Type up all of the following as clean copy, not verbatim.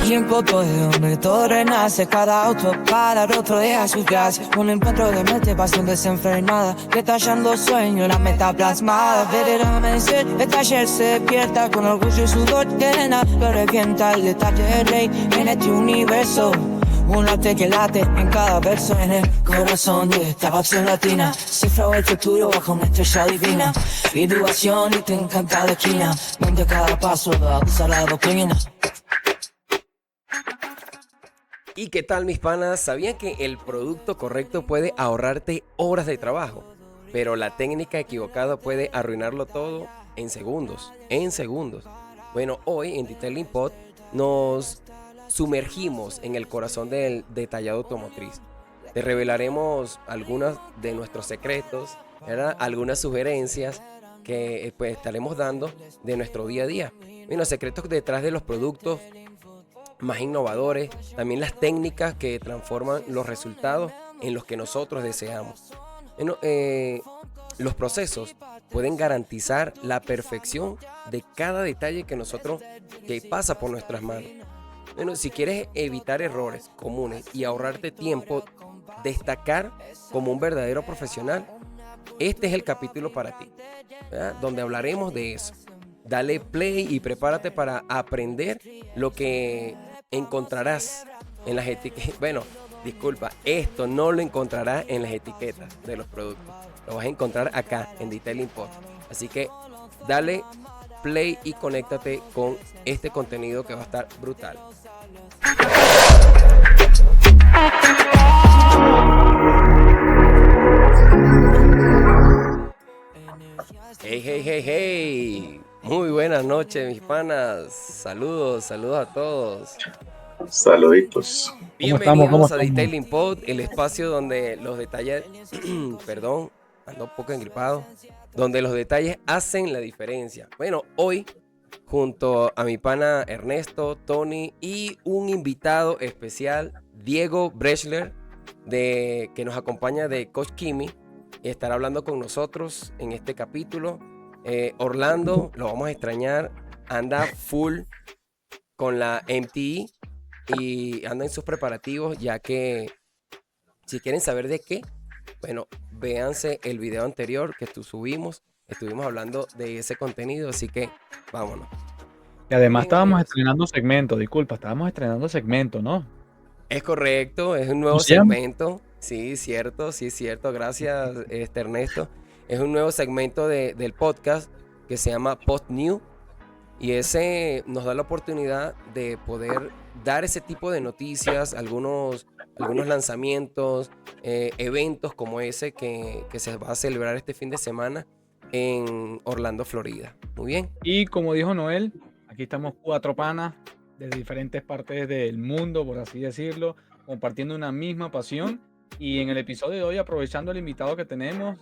Tiempo todo donde todo renace, cada auto para el otro deja sus gases. Un encuentro de mente, pasión desenfrenada, detallando sueños, la meta plasmada. Ver el amanecer, el taller se despierta con orgullo y sudor llena, lo revienta el detalle del rey en este universo. Un late que late en cada verso, en el corazón de esta acción latina. Cifrado el futuro bajo una estrella divina. Individuación y te encanta la esquina, donde cada paso va a usar la doctrina. ¿Y qué tal, mis panas? ¿Sabían que el producto correcto puede ahorrarte horas de trabajo? Pero la técnica equivocada puede arruinarlo todo en segundos. En segundos. Bueno, hoy en Detailing Pod nos sumergimos en el corazón del detallado automotriz. Te revelaremos algunos de nuestros secretos, ¿verdad? Algunas sugerencias que pues estaremos dando de nuestro día a día. Bueno, secretos detrás de los productos más innovadores, también las técnicas que transforman los resultados en los que nosotros deseamos. Bueno, los procesos pueden garantizar la perfección de cada detalle que pasa por nuestras manos. Bueno, si quieres evitar errores comunes y ahorrarte tiempo, destacar como un verdadero profesional, este es el capítulo para ti, ¿verdad? Donde hablaremos de eso. Dale play y prepárate para aprender lo que encontrarás en las etiquetas. Bueno, disculpa, esto no lo encontrarás en las etiquetas de los productos. Lo vas a encontrar acá en Detailing Pod. Así que dale play y conéctate con este contenido que va a estar brutal. Hey, hey, hey, hey. Muy buenas noches, mis panas. Saludos a todos. Saluditos. Bienvenidos a Detailing Pod, el espacio donde los detalles, perdón, ando un poco engripado, donde los detalles hacen la diferencia. Bueno, hoy, junto a mi pana Ernesto, Tony y un invitado especial, Diego Brechler, que nos acompaña de Coach Kimi, estará hablando con nosotros en este capítulo. Orlando, lo vamos a extrañar, anda full con la MTE y anda en sus preparativos, ya que si quieren saber de qué, bueno, véanse el video anterior que estuvimos hablando de ese contenido, así que vámonos. Y además Bien, estábamos estrenando segmento, ¿no? es correcto, es un nuevo segmento. Sí, cierto, gracias, Ernesto. Es un nuevo segmento del podcast que se llama Post New, y ese nos da la oportunidad de poder dar ese tipo de noticias, algunos lanzamientos, eventos como ese que se va a celebrar este fin de semana en Orlando, Florida. Muy bien. Y como dijo Noel, aquí estamos 4 panas de diferentes partes del mundo, por así decirlo, compartiendo una misma pasión. Y en el episodio de hoy, aprovechando el invitado que tenemos,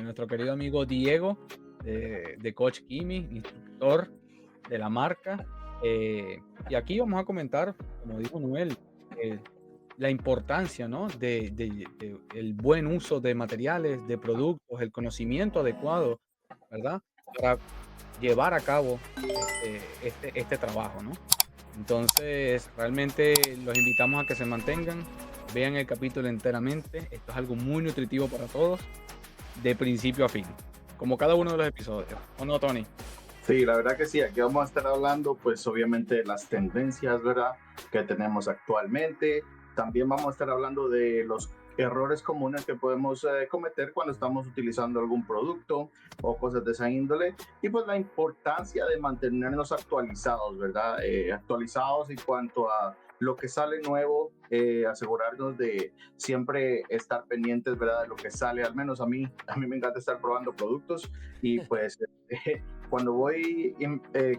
nuestro querido amigo Diego, de Coach Kimi, instructor de la marca. Y aquí vamos a comentar, como dijo Noel, la importancia, ¿no? de el buen uso de materiales, de productos, el conocimiento adecuado, ¿verdad? Para llevar a cabo este trabajo, ¿no? Entonces, realmente los invitamos a que se mantengan, vean el capítulo enteramente. Esto es algo muy nutritivo para todos, de principio a fin, como cada uno de los episodios. ¿O no, Tony? Sí, la verdad que sí, aquí vamos a estar hablando pues obviamente de las tendencias, ¿verdad?, que tenemos actualmente. También vamos a estar hablando de los errores comunes que podemos cometer cuando estamos utilizando algún producto o cosas de esa índole, y pues la importancia de mantenernos actualizados, ¿verdad? Actualizados en cuanto a lo que sale nuevo, asegurarnos de siempre estar pendientes, ¿verdad?, de lo que sale. Al menos a mí me encanta estar probando productos, y pues cuando voy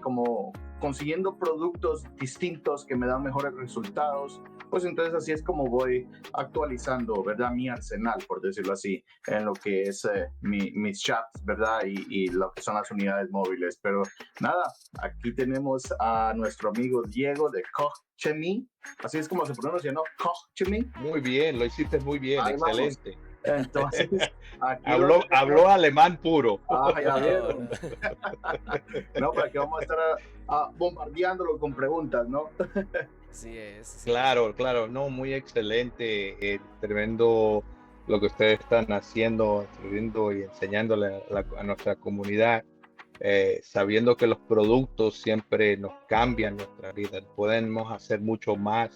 como consiguiendo productos distintos que me dan mejores resultados, pues entonces así es como voy actualizando, ¿verdad?, mi arsenal, por decirlo así, en lo que es mis shops, ¿verdad?, y lo que son las unidades móviles. Pero nada, aquí tenemos a nuestro amigo Diego de Koch Chemie, así es como se pronuncia, ¿no? Koch Chemie. Muy bien, lo hiciste muy bien, Ahí excelente. Entonces, aquí Habló alemán puro. ya vieron. No, No, para que vamos a estar bombardeándolo con preguntas, ¿no? sí es. Sí. Claro, claro, no, muy excelente, tremendo lo que ustedes están haciendo, escribiendo y enseñándole a nuestra comunidad, sabiendo que los productos siempre nos cambian nuestra vida, podemos hacer mucho más,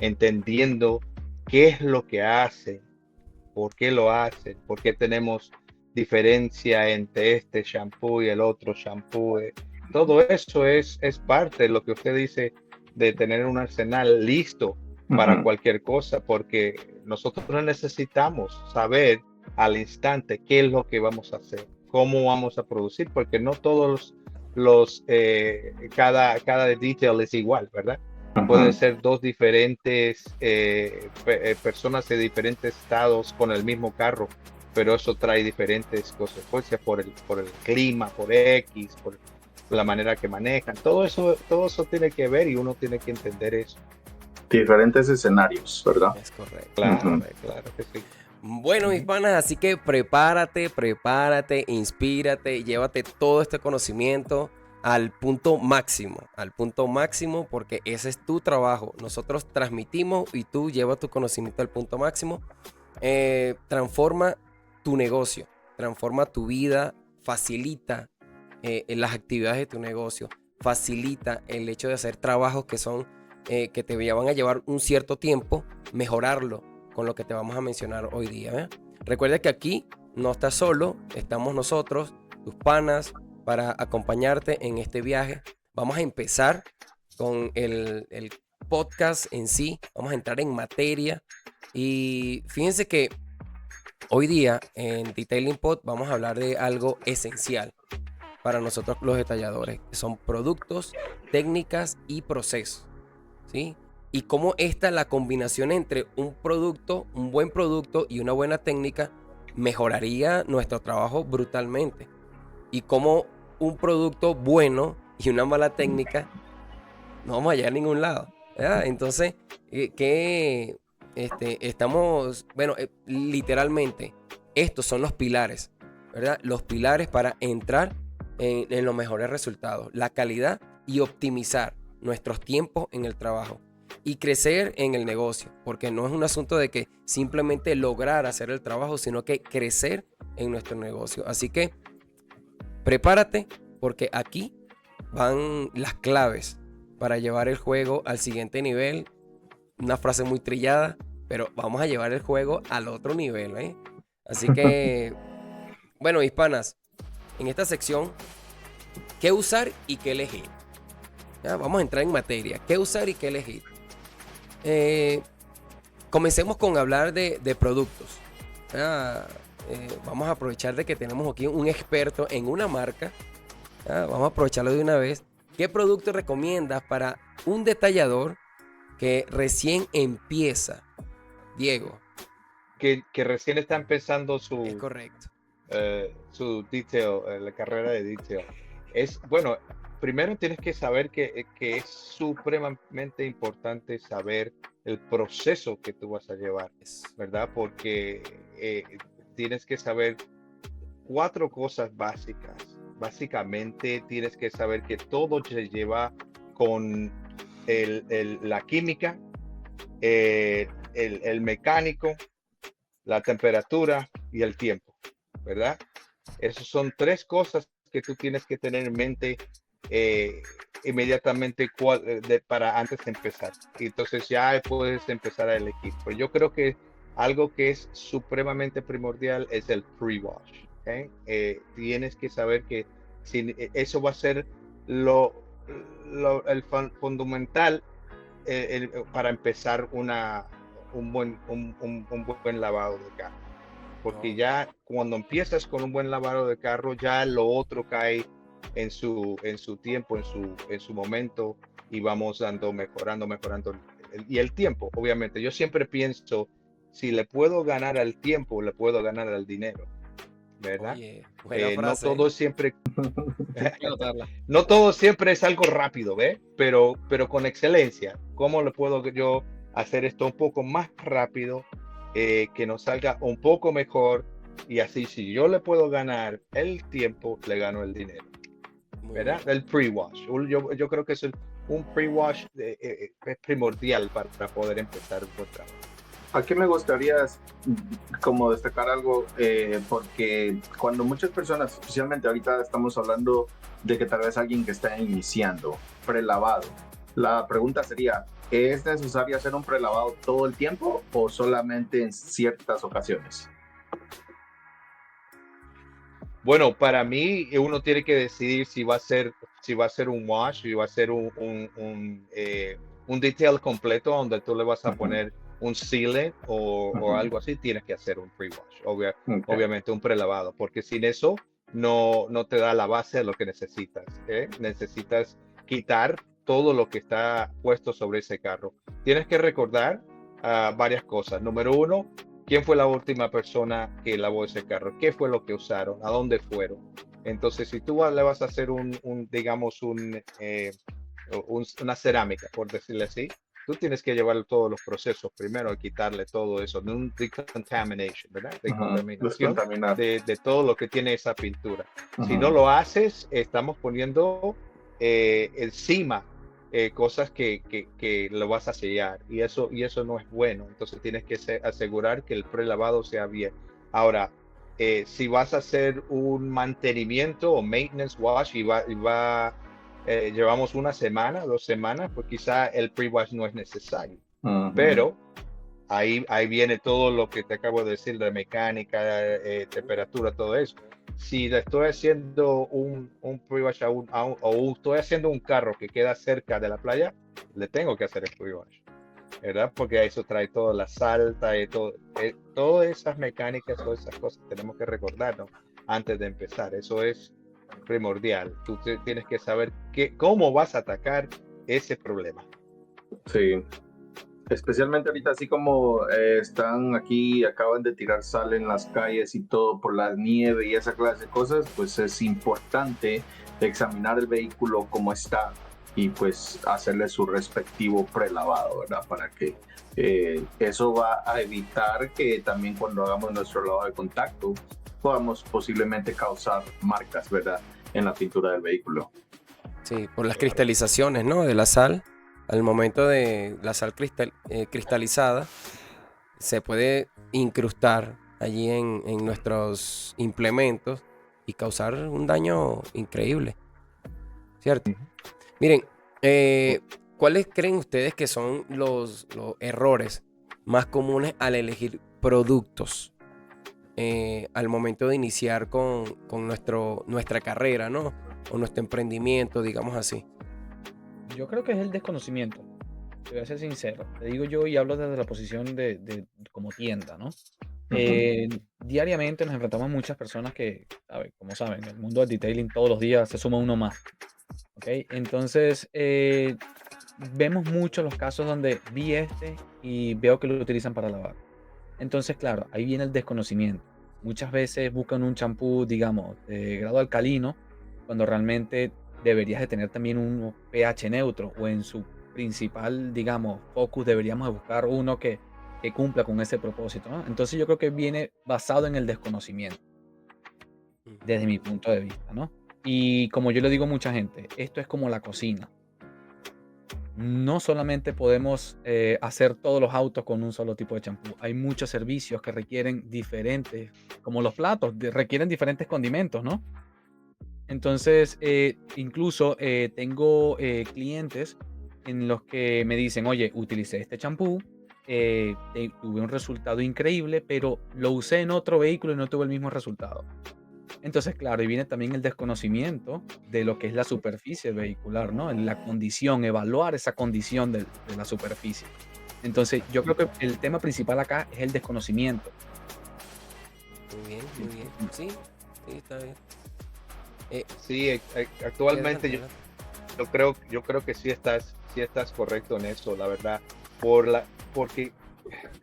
entendiendo qué es lo que hacen, por qué lo hacen, por qué tenemos diferencia entre este shampoo y el otro shampoo. Todo eso es parte de lo que usted dice, de tener un arsenal listo para cualquier cosa, porque nosotros necesitamos saber al instante qué es lo que vamos a hacer, cómo vamos a producir, porque no todos cada detail es igual, ¿verdad? Pueden ser dos diferentes personas de diferentes estados con el mismo carro, pero eso trae diferentes consecuencias por el clima, por X, por la manera que manejan. Todo eso tiene que ver y uno tiene que entender eso. Diferentes escenarios, ¿verdad? Es correcto. Claro, claro que sí. Bueno, mis panas, así que prepárate, inspírate, llévate todo este conocimiento al punto máximo, porque ese es tu trabajo. Nosotros transmitimos y tú llevas tu conocimiento al punto máximo. Transforma tu negocio, transforma tu vida, facilita en las actividades de tu negocio, facilita el hecho de hacer trabajos que son que te van a llevar un cierto tiempo, mejorarlo con lo que te vamos a mencionar hoy día. Recuerda que aquí no estás solo, estamos nosotros, tus panas, para acompañarte en este viaje. Vamos a empezar con el podcast en sí, vamos a entrar en materia y fíjense que hoy día en Detailing Pod vamos a hablar de algo esencial para nosotros los detalladores, que son productos, técnicas y procesos, ¿sí? Y cómo la combinación entre un producto, un buen producto y una buena técnica mejoraría nuestro trabajo brutalmente. Y cómo un producto bueno y una mala técnica no vamos a llegar a ningún lado, ¿verdad? Entonces, estamos, literalmente, estos son los pilares, ¿verdad? Los pilares para entrar en los mejores resultados, la calidad y optimizar nuestros tiempos en el trabajo y crecer en el negocio, porque no es un asunto de que simplemente lograr hacer el trabajo, sino que crecer en nuestro negocio. Así que prepárate, porque aquí van las claves para llevar el juego al siguiente nivel. Una frase muy trillada, pero vamos a llevar el juego al otro nivel, ¿eh? Así que, bueno, hispanas, en esta sección, ¿qué usar y qué elegir? Ya, vamos a entrar en materia. ¿Qué usar y qué elegir? Comencemos con hablar de productos. Vamos a aprovechar de que tenemos aquí un experto en una marca. Vamos a aprovecharlo de una vez. ¿Qué producto recomiendas para un detallador que recién empieza? Diego. Que recién está empezando su... Es correcto. Su detail, la carrera de detail. Bueno, primero tienes que saber que es supremamente importante saber el proceso que tú vas a llevar, ¿verdad? Porque tienes que saber 4 cosas básicas. Básicamente tienes que saber que todo se lleva con la química, el mecánico, la temperatura y el tiempo, ¿verdad? Esas son 3 cosas que tú tienes que tener en mente inmediatamente para antes de empezar. Y entonces ya puedes empezar a elegir. Pero yo creo que algo que es supremamente primordial es el pre-wash. ¿Okay? Tienes que saber que eso va a ser el fundamental para empezar un buen lavado de carro. Porque ya cuando empiezas con un buen lavado de carro, ya lo otro cae en su tiempo, en su momento, y vamos mejorando. Y el tiempo, obviamente. Yo siempre pienso, si le puedo ganar al tiempo, le puedo ganar al dinero, ¿verdad? Oye, buena frase. No todo siempre es algo rápido, ¿ves? Pero con excelencia. ¿Cómo le puedo yo hacer esto un poco más rápido que nos salga un poco mejor, y así si yo le puedo ganar el tiempo, le gano el dinero, Muy ¿verdad? bien. El pre-wash. Yo creo que un pre-wash es primordial para poder empezar un buen trabajo. Aquí me gustaría como destacar algo, porque cuando muchas personas, especialmente ahorita estamos hablando de que tal vez alguien que está iniciando prelavado, la pregunta sería, ¿es necesario hacer un prelavado todo el tiempo o solamente en ciertas ocasiones? Bueno, para mí uno tiene que decidir si va a ser un wash, si va a ser un detail completo donde tú le vas a poner un sealant o algo así. Tienes que hacer un pre-wash, obviamente un prelavado, porque sin eso no te da la base de lo que necesitas, ¿eh? Necesitas quitar todo lo que está puesto sobre ese carro. Tienes que recordar varias cosas. Número uno, ¿quién fue la última persona que lavó ese carro? ¿Qué fue lo que usaron? ¿A dónde fueron? Entonces, si tú le vas a hacer digamos, una cerámica, por decirle así, tú tienes que llevar todos los procesos primero y quitarle todo eso, un decontamination, ¿verdad? Decontaminación de todo lo que tiene esa pintura. Si no lo haces, estamos poniendo encima cosas que lo vas a sellar, y eso no es bueno. Entonces tienes que asegurar que el prelavado sea bien. Ahora, si vas a hacer un mantenimiento o maintenance wash llevamos una semana, 2 semanas, pues quizá el pre-wash no es necesario. Pero ahí viene todo lo que te acabo de decir, de mecánica, temperatura, todo eso. Si le estoy haciendo un pre-wash o estoy haciendo un carro que queda cerca de la playa, le tengo que hacer el pre-wash, ¿verdad? Porque eso trae toda la sal, trae todas esas mecánicas, todas esas cosas tenemos que recordarnos antes de empezar. Eso es primordial. Tú tienes que saber cómo vas a atacar ese problema. Sí. Especialmente ahorita, así como están aquí, acaban de tirar sal en las calles y todo por la nieve y esa clase de cosas, pues es importante examinar el vehículo como está y pues hacerle su respectivo prelavado, ¿verdad? Para que eso va a evitar que también cuando hagamos nuestro lavado de contacto podamos posiblemente causar marcas, ¿verdad? En la pintura del vehículo. Sí, por las cristalizaciones, ¿no? De la sal. Al momento de la sal cristalizada, se puede incrustar allí en nuestros implementos y causar un daño increíble, ¿cierto? Miren, ¿cuáles creen ustedes que son los errores más comunes al elegir productos al momento de iniciar con nuestra carrera, ¿no? O nuestro emprendimiento, digamos así? Yo creo que es el desconocimiento. Te voy a ser sincero. Te digo yo y hablo desde la posición de como tienda, ¿no? Diariamente nos enfrentamos a muchas personas que, como saben, el mundo del detailing todos los días se suma uno más. ¿Ok? Entonces, vemos mucho los casos donde vi y veo que lo utilizan para lavar. Entonces, claro, ahí viene el desconocimiento. Muchas veces buscan un champú, digamos, de grado alcalino, cuando realmente deberías de tener también un pH neutro, o en su principal, digamos, focus deberíamos de buscar uno que cumpla con ese propósito, ¿no? Entonces yo creo que viene basado en el desconocimiento, desde mi punto de vista, ¿no? Y como yo le digo a mucha gente, esto es como la cocina. No solamente podemos hacer todos los autos con un solo tipo de champú. Hay muchos servicios que requieren diferentes, como los platos, requieren diferentes condimentos, ¿no? Entonces, incluso tengo clientes en los que me dicen, oye, utilicé este champú, tuve un resultado increíble, pero lo usé en otro vehículo y no tuve el mismo resultado. Entonces, claro, y viene también el desconocimiento de lo que es la superficie vehicular, ¿no? En la condición, evaluar esa condición de la superficie. Entonces, yo creo que el tema principal acá es el desconocimiento. Muy bien, muy bien. Sí, está bien. Sí, actualmente yo creo que sí estás correcto en eso, la verdad, porque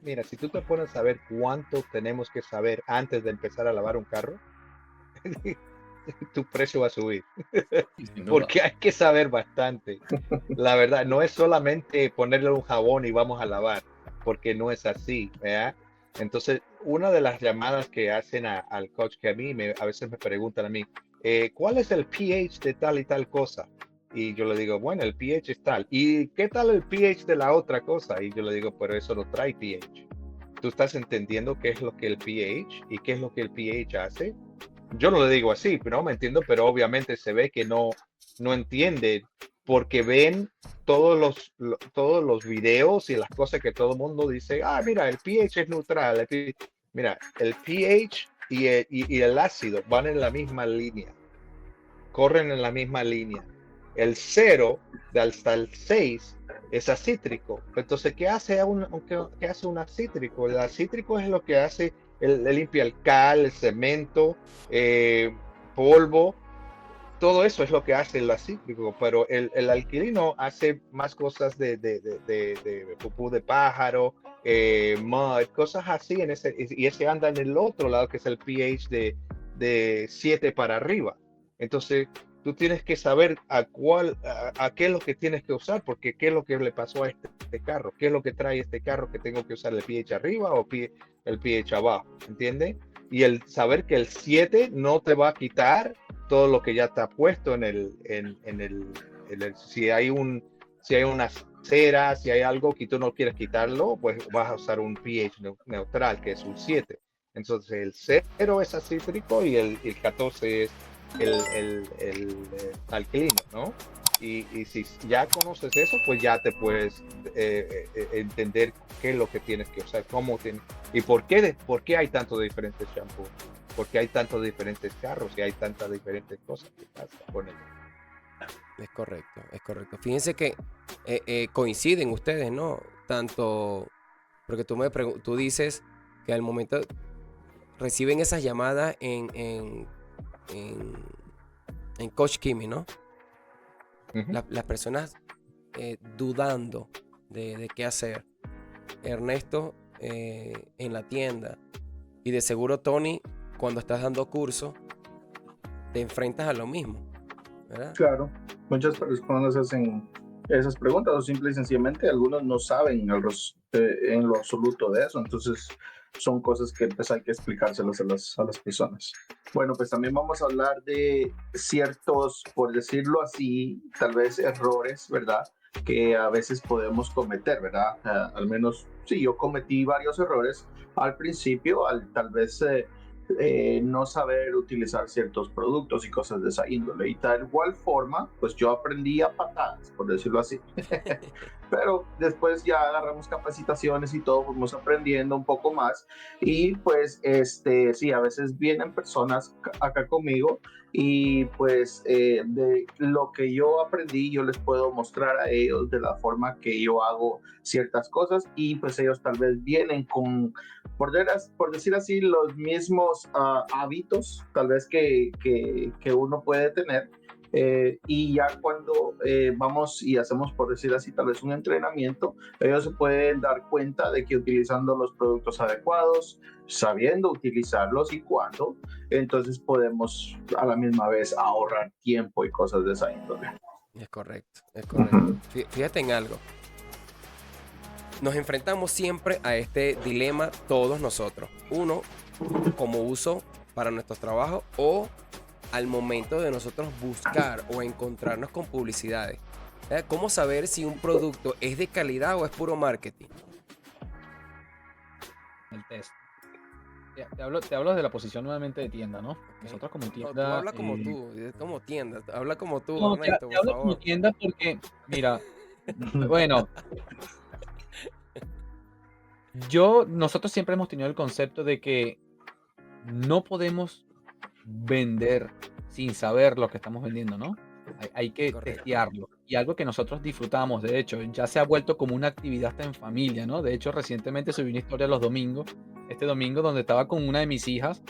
mira, si tú te pones a ver cuánto tenemos que saber antes de empezar a lavar un carro, tu precio va a subir, porque hay que saber bastante. La verdad, no es solamente ponerle un jabón y vamos a lavar, porque no es así, ¿verdad? Entonces, una de las llamadas que hacen al coach, que a mí a veces me preguntan a mí, ¿cuál es el pH de tal y tal cosa? Y yo le digo, bueno, el pH es tal. ¿Y qué tal el pH de la otra cosa? Y yo le digo, pero eso no trae pH. ¿Tú estás entendiendo qué es lo que el pH y qué es lo que el pH hace? Yo no le digo así, pero no me entiendo, pero obviamente se ve que no entiende porque ven todos los videos y las cosas que todo el mundo dice, mira, el pH es neutral. Mira, el pH y el ácido van en la misma línea, corren en la misma línea. El 0 hasta el 6 es acítrico. Entonces, ¿qué hace qué hace un acítrico? El acítrico es lo que hace, limpia el cal, el cemento, polvo. Todo eso es lo que hace el acítrico, pero el alquilino hace más cosas de pupú de pájaro, mud, cosas así, y ese anda en el otro lado, que es el pH de 7 para arriba. Entonces, tú tienes que saber a qué es lo que tienes que usar, porque qué es lo que le pasó a este carro, qué es lo que trae este carro, que tengo que usar el pH arriba o el pH abajo, ¿entiendes? Y el saber que el 7 no te va a quitar todo lo que ya está puesto si hay una cera, si hay algo que tú no quieres quitarlo, pues vas a usar un pH neutral, que es un 7. Entonces el 0 es acítrico y el 14 es el alquilino, ¿no? Y si ya conoces eso, pues ya te puedes entender qué es lo que tienes que usar, y por qué hay tantos diferentes shampoos, por qué hay tantos diferentes carros y hay tantas diferentes cosas que pasan con ellos. Es correcto, es correcto. Fíjense que coinciden ustedes, ¿no? Tanto, porque tú dices que al momento reciben esas llamadas en Coach Kimi, ¿no? Uh-huh. Las personas dudando de qué hacer. Ernesto en la tienda. Y de seguro, Tony, cuando estás dando curso, te enfrentas a lo mismo, ¿verdad? Claro, muchas personas hacen esas preguntas o simple y sencillamente algunos no saben en lo absoluto de eso, entonces son cosas que pues hay que explicárselas a las personas. Bueno, pues también vamos a hablar de ciertos, por decirlo así, tal vez errores, ¿verdad? Que a veces podemos cometer, ¿verdad? Al menos, sí, yo cometí varios errores al principio, tal vez no saber utilizar ciertos productos y cosas de esa índole. Y tal igual forma, pues yo aprendí a patadas, por decirlo así. Pero después ya agarramos capacitaciones y todo, fuimos aprendiendo un poco más. Y pues, sí, a veces vienen personas acá conmigo y pues de lo que yo aprendí, yo les puedo mostrar a ellos de la forma que yo hago ciertas cosas y pues ellos tal vez vienen con, por decir así, los mismos hábitos tal vez que uno puede tener. Y ya cuando vamos y hacemos, por decir así, tal vez un entrenamiento, ellos se pueden dar cuenta de que utilizando los productos adecuados, sabiendo utilizarlos y cuándo, entonces podemos a la misma vez ahorrar tiempo y cosas de esa índole. Es correcto, es correcto. Uh-huh. Fíjate en algo. Nos enfrentamos siempre a este dilema todos nosotros. Uno, como uso para nuestros trabajos o al momento de nosotros buscar o encontrarnos con publicidades. ¿Cómo saber si un producto es de calidad o es puro marketing? El test. Te hablo de la posición nuevamente de tienda, ¿no? Nosotros como tienda... No, tú habla como tienda. Habla como tú, no, Ernesto, te hablo como tienda porque, mira, bueno... Nosotros siempre hemos tenido el concepto de que no podemos vender sin saber lo que estamos vendiendo, ¿no? Hay que testearlo. Y algo que nosotros disfrutamos, de hecho, ya se ha vuelto como una actividad hasta en familia, ¿no? De hecho, recientemente subí una historia los domingos, este domingo, donde estaba con una de mis hijas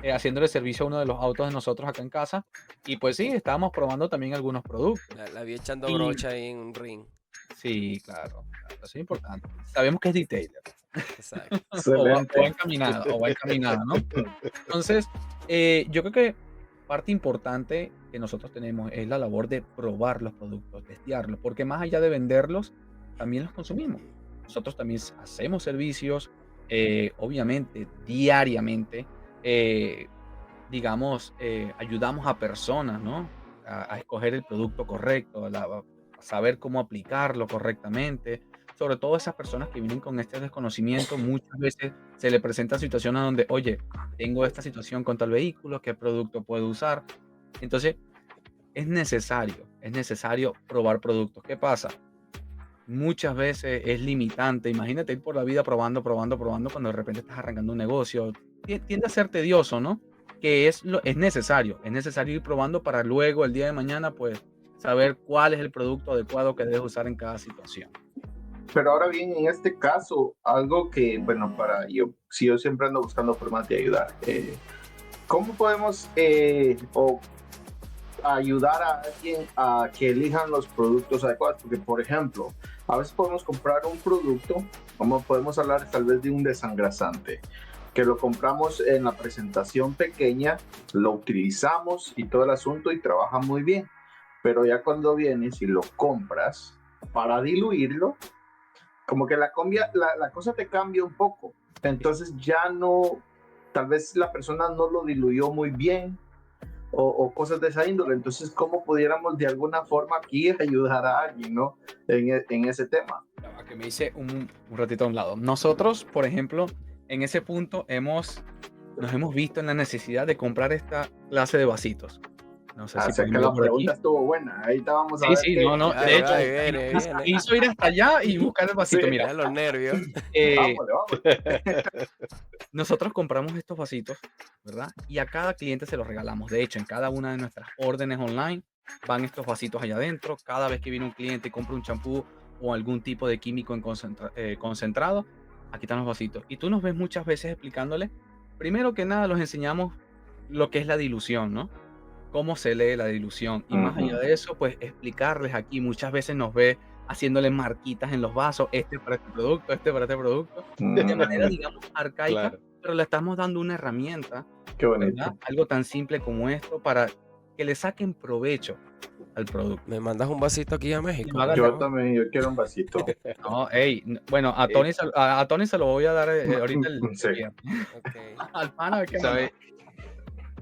haciéndole servicio a uno de los autos de nosotros acá en casa. Y pues sí, estábamos probando también algunos productos. La vi echando brocha ahí en un ring. Sí, claro, eso es importante. Sabemos que es detailer. Exacto. o va encaminada, ¿no? Entonces, yo creo que parte importante que nosotros tenemos es la labor de probar los productos, testearlos, porque más allá de venderlos, también los consumimos. Nosotros también hacemos servicios, obviamente, diariamente, digamos, ayudamos a personas, ¿no? A escoger el producto correcto, a saber cómo aplicarlo correctamente. Sobre todo esas personas que vienen con este desconocimiento, muchas veces se le presentan situaciones donde, oye, tengo esta situación con tal vehículo, ¿qué producto puedo usar? Entonces, es necesario probar productos. ¿Qué pasa? Muchas veces es limitante. Imagínate ir por la vida probando, probando, probando cuando de repente estás arrancando un negocio. Tiende a ser tedioso, ¿no? Que es necesario ir probando para luego el día de mañana, pues, saber cuál es el producto adecuado que debes usar en cada situación. Pero ahora bien, en este caso, algo que, bueno, si yo siempre ando buscando formas de ayudar, ¿cómo podemos o ayudar a alguien a que elijan los productos adecuados? Porque, por ejemplo, a veces podemos comprar un producto, como podemos hablar tal vez de un desengrasante, que lo compramos en la presentación pequeña, lo utilizamos y todo el asunto y trabaja muy bien, pero ya cuando vienes y lo compras para diluirlo, como que la cosa te cambia un poco, entonces ya no, tal vez la persona no lo diluyó muy bien, o cosas de esa índole. Entonces, ¿cómo pudiéramos de alguna forma aquí ayudar a alguien, ¿no? En ese tema. Ya va, que me hice un ratito a un lado. Nosotros, por ejemplo, en ese punto nos hemos visto en la necesidad de comprar esta clase de vasitos. No sé si Así pueden que ver la por aquí. pregunta estuvo buena. Ahorita vamos a Sí, ver sí, qué, no, no. qué De Ahí hecho, va, hay. ahí viene, ahí me viene. hizo ir hasta allá y buscar el vasito. Sí. Mira, Ya los nervios. eh, Vámonos. nosotros compramos estos vasitos, ¿verdad? Y a cada cliente se los regalamos. De hecho, en cada una de nuestras órdenes online van estos vasitos allá adentro. Cada vez que viene un cliente y compra un champú o algún tipo de químico en concentrado, aquí están los vasitos. Y tú nos ves muchas veces explicándole. Primero que nada, los enseñamos lo que es la dilución, ¿no? Cómo se lee la dilución. Y más allá de eso, pues explicarles aquí. Muchas veces nos ve haciéndole marquitas en los vasos, este para este producto, este para este producto, de manera, digamos, arcaica, Claro. pero le estamos dando una herramienta, Qué bonito. ¿verdad? Algo tan simple como esto para que le saquen provecho al producto. ¿Me mandas un vasito aquí a México? lo hagan Yo de- también, yo quiero un vasito. No, ey, bueno, a Eh, Tony, a Tony se lo voy a dar ahorita Sí. el viernes. Ok. Al pana, ¿qué ¿Sabe? manda?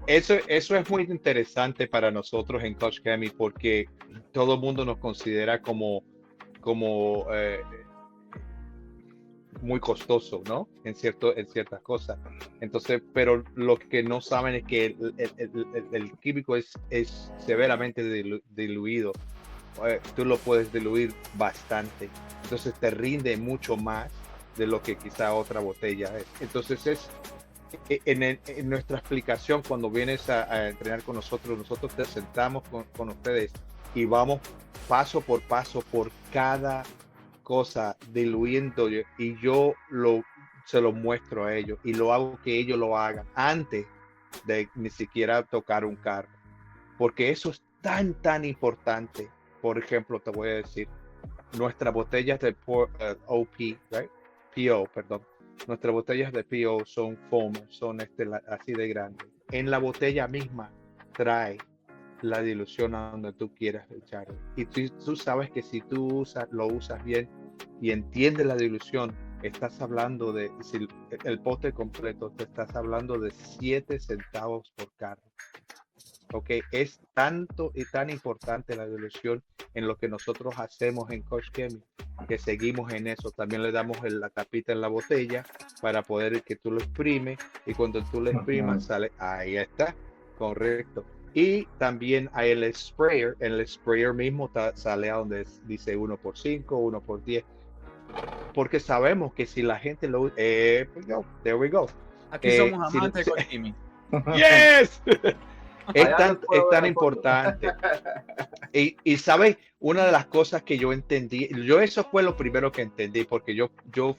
Eso es muy interesante para nosotros en Coach Cami porque todo el mundo nos considera como muy costoso, ¿no? En ciertas cosas. Entonces, pero lo que no saben es que el químico es severamente diluido. Tú lo puedes diluir bastante. Entonces te rinde mucho más de lo que quizá otra botella es. Entonces en nuestra explicación, cuando vienes a entrenar con nosotros te sentamos con ustedes y vamos paso por paso por cada cosa diluyendo y se lo muestro a ellos y lo hago que ellos lo hagan antes de ni siquiera tocar un carro, porque eso es tan importante. Por ejemplo, te voy a decir, nuestras botellas de OP, right? PO, perdón. Nuestras botellas de PO son foam, son así de grandes. En la botella misma trae la dilución a donde tú quieras echarlo. Y tú sabes que si tú lo usas bien y entiendes la dilución, estás hablando de, si el pote completo, te estás hablando de 7 centavos por carro. Ok, es tanto y tan importante la dilución en lo que nosotros hacemos en Coach Chemi, que seguimos en eso. También le damos la tapita en la botella para poder que tú lo exprimes y cuando tú lo exprimas sale, ahí está, correcto. Y también hay el sprayer mismo sale a donde dice 1x5, 1x10, porque sabemos que si la gente lo there we go. Aquí somos amantes de Coach Jimmy. Yes. Es Allá tan importante. Y sabes, una de las cosas que yo entendí, eso fue lo primero que entendí, porque yo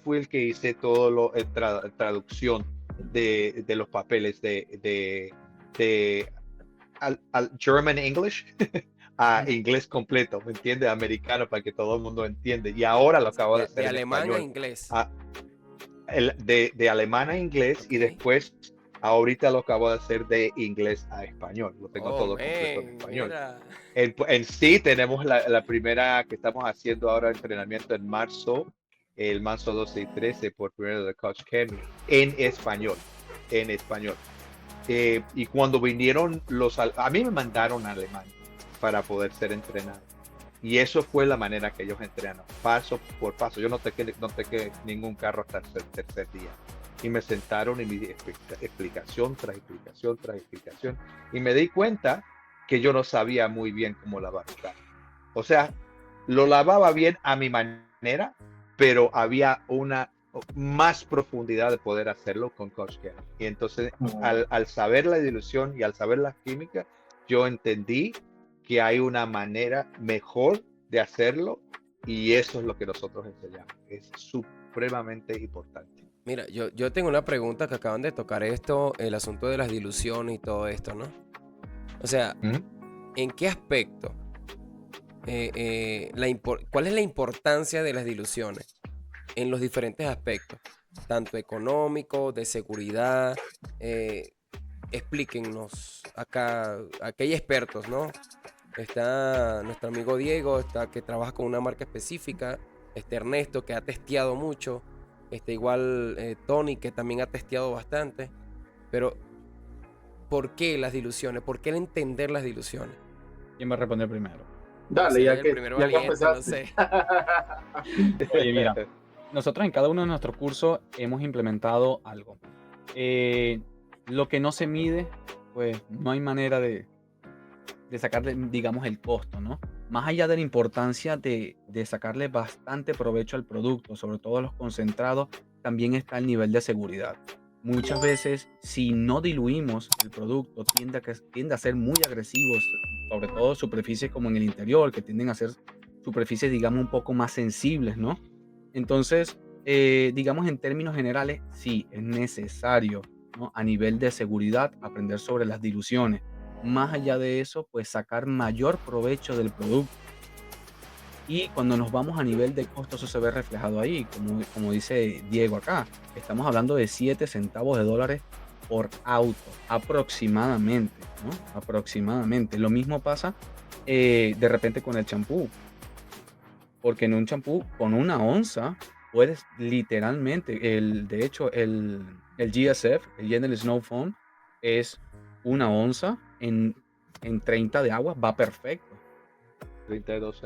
fui el que hice todo traducción de los papeles al German English a inglés completo, ¿me entiendes? Americano, para que todo el mundo entiende. Y ahora lo acabo de hacer De en alemán español. a inglés. De alemán a inglés, Ok. y después ahorita lo acabo de hacer de inglés a español. Lo tengo todo completo en español. Mira. En sí tenemos la primera que estamos haciendo ahora, entrenamiento en marzo, el Manso 12 y 13 por primero de Coach Kenny en español, en español. Y cuando vinieron a mí me mandaron a Alemania para poder ser entrenado. Y eso fue la manera que ellos entrenan, paso por paso. Yo no toqué ningún carro hasta el tercer día. Y me sentaron y me di explicación tras explicación tras explicación. Y me di cuenta que yo no sabía muy bien cómo lavar un carro. O sea, lo lavaba bien a mi manera, pero había una más profundidad de poder hacerlo con Coach Kenny. Y entonces, al saber la dilución y al saber la química, yo entendí que hay una manera mejor de hacerlo, y eso es lo que nosotros enseñamos. Es supremamente importante. Mira, yo tengo una pregunta que acaban de tocar esto, el asunto de las diluciones y todo esto, ¿no? O sea, ¿en qué aspecto? ¿Cuál es la importancia de las diluciones en los diferentes aspectos? Tanto económico, de seguridad. Explíquennos acá, aquí hay expertos, ¿no? Está nuestro amigo Diego, que trabaja con una marca específica. Ernesto, que ha testeado mucho. Igual Tony, que también ha testeado bastante. Pero, ¿por qué las diluciones? ¿Por qué el entender las diluciones? ¿Quién va a responder primero? Dale, No sé, ya que valiente, no sé. Oye, mira, nosotros en cada uno de nuestros cursos hemos implementado algo. Lo que no se mide, pues no hay manera de sacarle, digamos, el costo, ¿no? Más allá de la importancia de sacarle bastante provecho al producto, sobre todo a los concentrados, también está el nivel de seguridad. Muchas veces, si no diluimos el producto, tiende a ser muy agresivos, sobre todo superficies como en el interior, que tienden a ser superficies, digamos, un poco más sensibles, ¿no? Entonces, digamos, en términos generales, sí, es necesario, ¿no? A nivel de seguridad, aprender sobre las diluciones. Más allá de eso, pues sacar mayor provecho del producto. Y cuando nos vamos a nivel de costo, eso se ve reflejado ahí, como dice Diego acá. Estamos hablando de 7 centavos de dólares por auto, aproximadamente, ¿no? Aproximadamente. Lo mismo pasa de repente con el champú. Porque en un champú con una onza puedes literalmente, de hecho, el GSF, el Gentle Snow Foam, es una onza en 30 de agua, va perfecto. 32,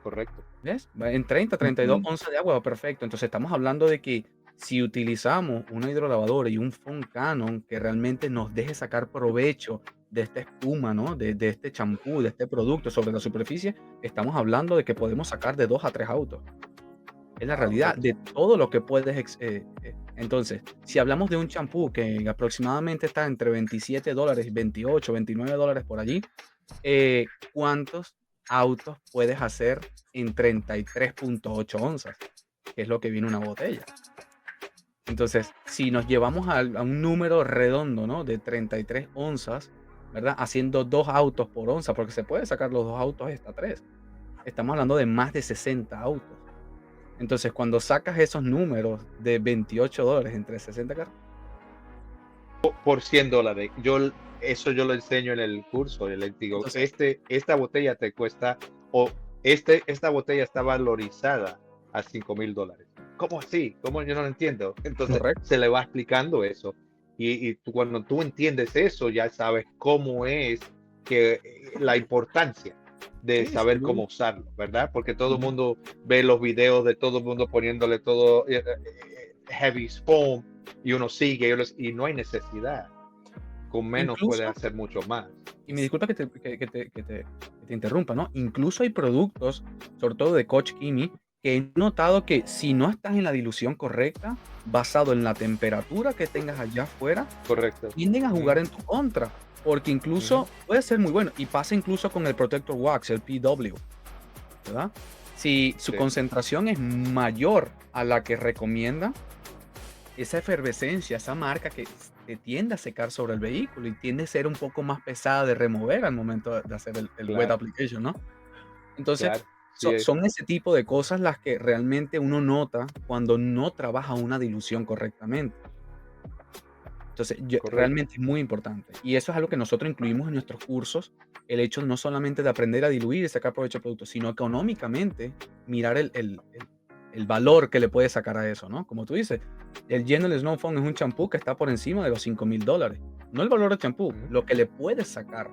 correcto. ¿Ves? En 30, 32 onzas de agua va perfecto. Entonces estamos hablando de que si utilizamos una hidrolavadora y un foam Canon que realmente nos deje sacar provecho de esta espuma, ¿no? De este champú, de este producto sobre la superficie, estamos hablando de que podemos sacar de 2 a 3 autos. Es la realidad de todo lo que puedes. Entonces, si hablamos de un champú que aproximadamente está entre $27, 28, $29 por allí, ¿cuántos autos puedes hacer en 33.8 onzas? Que es lo que viene una botella. Entonces, si nos llevamos a un número redondo, ¿no? De 33 onzas, ¿verdad? Haciendo 2 autos por onza, porque se puede sacar los 2 autos hasta 3. Estamos hablando de más de 60 autos. Entonces, cuando sacas esos números de $28 entre 60 carros, por $100. Eso yo lo enseño en el curso. Y les digo, entonces, esta botella te cuesta, o esta botella está valorizada a $5,000. ¿Cómo así? ¿Cómo? Yo no lo entiendo. Entonces correcto. se le va explicando eso. Y cuando tú entiendes eso, ya sabes cómo es que la importancia de Sí, saber sin cómo duda. usarlo, ¿verdad? Porque todo el mundo ve los videos de todo el mundo poniéndole todo heavy foam, y uno sigue, y no hay necesidad. Con menos puede Incluso, hacer mucho más. y me disculpa que te interrumpa, ¿no? Incluso hay productos, sobre todo de Coach Kimi, que he notado que si no estás en la dilución correcta, basado en la temperatura que tengas allá afuera, Correcto. tienden a jugar en tu contra. Porque incluso puede ser muy bueno. Y pasa incluso con el Protector Wax, el PW, ¿verdad? Si su Sí. concentración es mayor a la que recomienda, esa efervescencia, esa marca que te tiende a secar sobre el vehículo y tiende a ser un poco más pesada de remover al momento de hacer el wet Claro. application, ¿no? Entonces, Claro. Sí, son ese tipo de cosas las que realmente uno nota cuando no trabaja una dilución correctamente. Entonces, correcto. realmente es muy importante. Y eso es algo que nosotros incluimos en nuestros cursos, el hecho no solamente de aprender a diluir y sacar provecho del producto, sino económicamente mirar el el valor que le puedes sacar a eso, ¿no? Como tú dices, el Gentle Snow Foam es un champú que está por encima de los $5,000. No el valor del champú, lo que le puedes sacar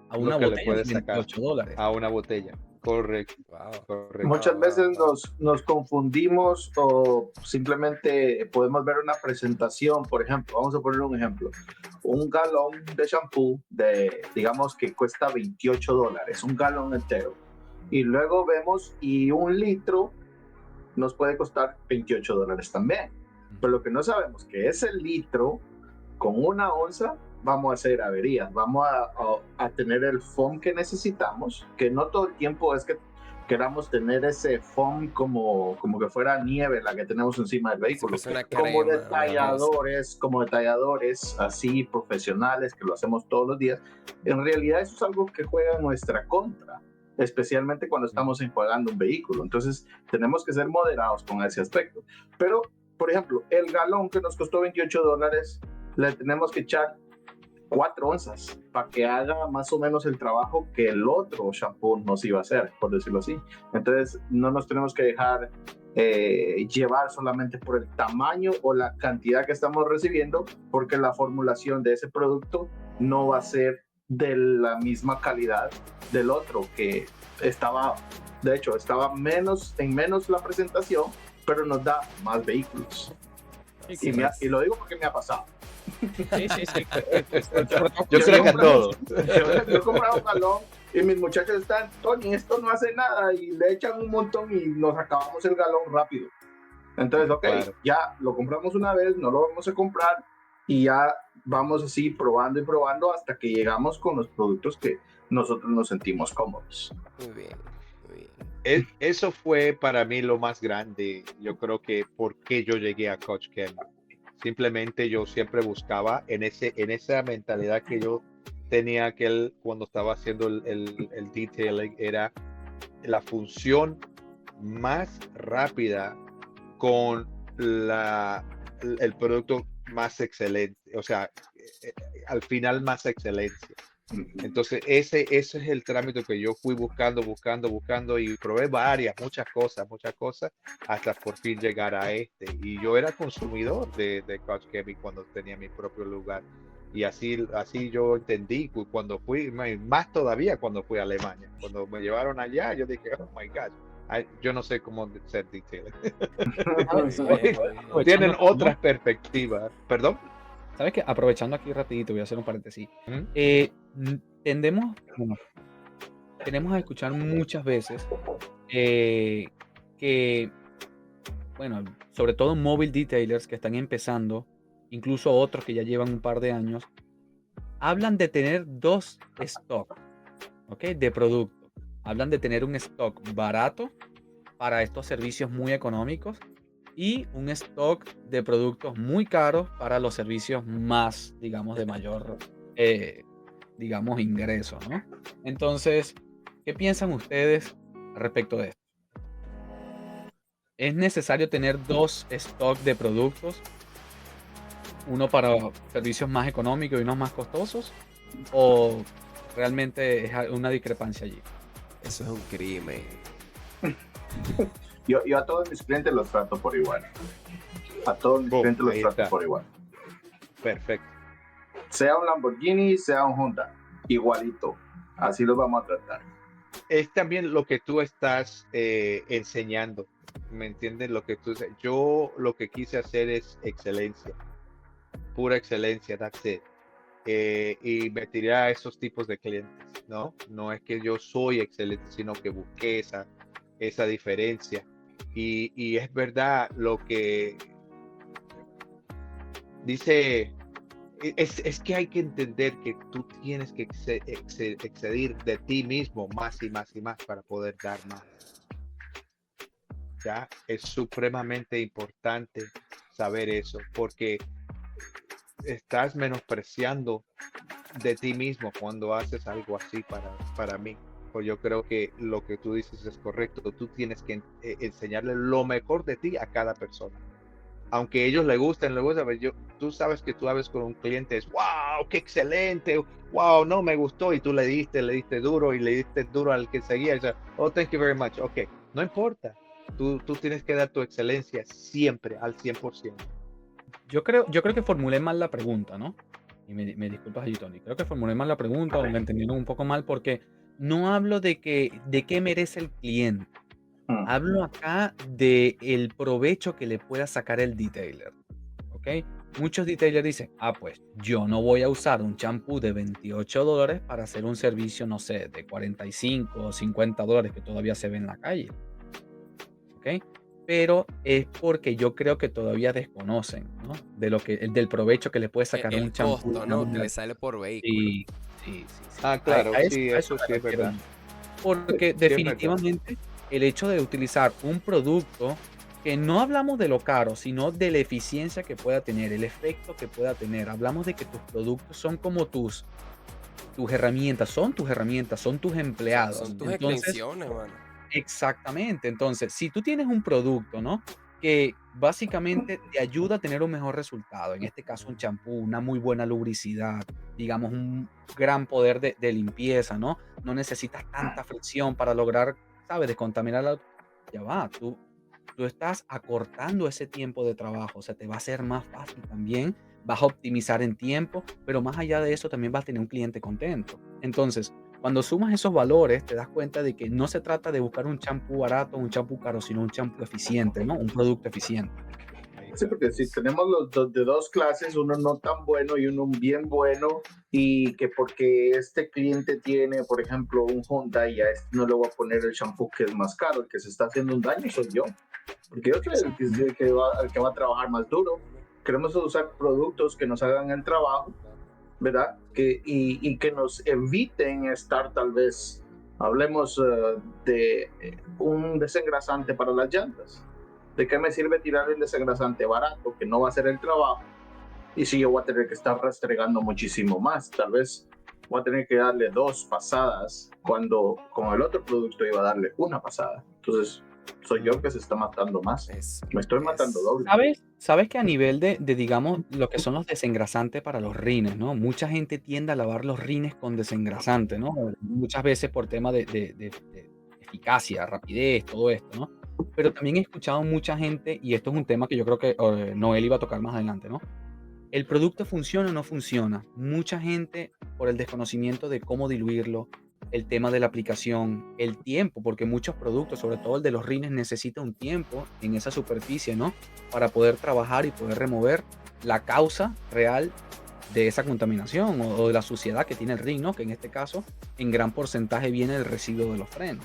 a una Lo que le botella de puedes sacar $28. a una botella. Correcto, Wow. correcto. Muchas veces nos confundimos o simplemente podemos ver una presentación, por ejemplo, vamos a poner un ejemplo, un galón de shampoo digamos que cuesta $28, un galón entero, y luego vemos y un litro nos puede costar $28 también, pero lo que no sabemos que ese litro con una onza vamos a hacer averías, vamos a tener el foam que necesitamos, que no todo el tiempo es que queramos tener ese foam como que fuera nieve la que tenemos encima del vehículo, Sí, pues como detalladores así profesionales que lo hacemos todos los días. En realidad eso es algo que juega en nuestra contra, especialmente cuando estamos enjuagando un vehículo. Entonces tenemos que ser moderados con ese aspecto. Pero, por ejemplo, el galón que nos costó $28, le tenemos que echar 4 onzas para que haga más o menos el trabajo que el otro shampoo nos iba a hacer, por decirlo así. Entonces no nos tenemos que dejar llevar solamente por el tamaño o la cantidad que estamos recibiendo, porque la formulación de ese producto no va a ser de la misma calidad del otro, que estaba en menos la presentación, pero nos da más vehículos. Y lo digo porque me ha pasado. Sí. Yo creo que a todos. Yo he comprado un galón y mis muchachos están, Tony, esto no hace nada, y le echan un montón y nos acabamos el galón rápido. Entonces, Claro. ya lo compramos una vez, no lo vamos a comprar y ya vamos así probando y probando hasta que llegamos con los productos que nosotros nos sentimos cómodos. Muy bien, muy bien. Eso fue para mí lo más grande. Yo creo que por qué yo llegué a Coach Ken. Simplemente yo siempre buscaba en esa mentalidad que yo tenía cuando estaba haciendo el detailing, era la función más rápida con el producto más excelente, o sea, al final más excelencia. Entonces ese es el trámite que yo fui buscando y probé muchas cosas, hasta por fin llegar a este. Y yo era consumidor de Coach Kevin cuando tenía mi propio lugar. Y así yo entendí cuando fui, más todavía cuando fui a Alemania. Cuando me llevaron allá, yo dije, oh my God, yo no sé cómo ser detailer. Tienen otras perspectivas. ¿Perdón? ¿Sabes qué? Aprovechando aquí rapidito, voy a hacer un paréntesis. Tenemos a escuchar muchas veces que, bueno, sobre todo mobile detailers que están empezando, incluso otros que ya llevan un par de años, hablan de tener 2 stock, ¿ok? De producto. Hablan de tener un stock barato para estos servicios muy económicos y un stock de productos muy caros para los servicios más, digamos, de mayor, digamos, ingreso, ¿no? Entonces, ¿qué piensan ustedes respecto de esto? ¿Es necesario tener 2 stock de productos? Uno para servicios más económicos y unos más costosos, ¿o realmente es una discrepancia allí? Eso es un crimen. Yo a todos mis clientes los trato por igual. Por igual. Perfecto. Sea un Lamborghini, sea un Honda, igualito. Así los vamos a tratar. Es también lo que tú estás enseñando. ¿Me entiendes? Yo lo que quise hacer es excelencia. Pura excelencia, that's it. Y me tiré a esos tipos de clientes, ¿no? No es que yo soy excelente, sino que busqué esa diferencia. Y es verdad lo que dice, es que hay que entender que tú tienes que excedir de ti mismo más y más y más para poder dar más. Ya es supremamente importante saber eso, porque estás menospreciando de ti mismo cuando haces algo así para mí. Pues yo creo que lo que tú dices es correcto. Tú tienes que enseñarle lo mejor de ti a cada persona. Aunque a ellos les gusten, tú sabes que tú hablas con un cliente, es wow, qué excelente, wow, no me gustó, y tú le diste duro y le diste duro al que seguía, y dice, oh, thank you very much, ok, no importa, Tú tienes que dar tu excelencia siempre al 100%. Yo creo que formulé mal la pregunta, ¿no? Y me disculpas allí, Tony. Creo que formulé mal la pregunta o me entendieron un poco mal porque no hablo de qué merece el cliente. Mm. Hablo acá de el provecho que le pueda sacar el detailer, ¿ok? Muchos detailers dicen, pues yo no voy a usar un champú de $28 para hacer un servicio, no sé, de 45 o $50 que todavía se ve en la calle, ¿ok? Pero es porque yo creo que todavía desconocen, ¿no? Del provecho que le puede sacar un El champú de costo, una ¿no? Que manera. le sale por vehículo. Sí, sí, sí, sí. Claro, sí, A eso eso sí me es refiero verdad. yo. Porque Sí es verdad. definitivamente el hecho de utilizar un producto que no hablamos de lo caro, sino de la eficiencia que pueda tener, el efecto que pueda tener. Hablamos de que tus productos son como tus herramientas, son tus empleados. Son tus Entonces, extensiones, mano. exactamente. Entonces, si tú tienes un producto, ¿no? Que básicamente te ayuda a tener un mejor resultado, en este caso un champú, una muy buena lubricidad, digamos, un gran poder de limpieza, ¿no? No necesitas tanta fricción para lograr, ¿sabes? Descontaminar la... Ya va, tú estás acortando ese tiempo de trabajo, o sea, te va a ser más fácil también, vas a optimizar en tiempo, pero más allá de eso también vas a tener un cliente contento. Entonces, cuando sumas esos valores, te das cuenta de que no se trata de buscar un champú barato o un champú caro, sino un champú eficiente, ¿no? Un producto eficiente. Sí, porque si tenemos los dos de dos clases, uno no tan bueno y uno bien bueno, y que porque este cliente tiene, por ejemplo, un Honda y a este no le voy a poner el shampoo que es más caro, el que se está haciendo un daño soy yo, porque yo soy el que va a trabajar más duro. Queremos usar productos que nos hagan el trabajo, ¿verdad? Y que nos eviten estar tal vez, hablemos de un desengrasante para las llantas. ¿De qué me sirve tirar el desengrasante barato que no va a hacer el trabajo? Y si yo voy a tener que estar restregando muchísimo más, tal vez voy a tener que darle 2 pasadas cuando con el otro producto iba a darle una pasada. Entonces, soy yo que se está matando más. Me estoy matando doble. ¿Sabes que a nivel de, digamos, lo que son los desengrasantes para los rines, ¿no? Mucha gente tiende a lavar los rines con desengrasante, ¿no? Muchas veces por tema de eficacia, rapidez, todo esto, ¿no? Pero también he escuchado mucha gente, y esto es un tema que yo creo que Noel iba a tocar más adelante, ¿no? ¿El producto funciona o no funciona? Mucha gente, por el desconocimiento de cómo diluirlo, el tema de la aplicación, el tiempo, porque muchos productos, sobre todo el de los rines, necesita un tiempo en esa superficie, ¿no? Para poder trabajar y poder remover la causa real de esa contaminación o de la suciedad que tiene el rin, ¿no? Que en este caso, en gran porcentaje viene del residuo de los frenos.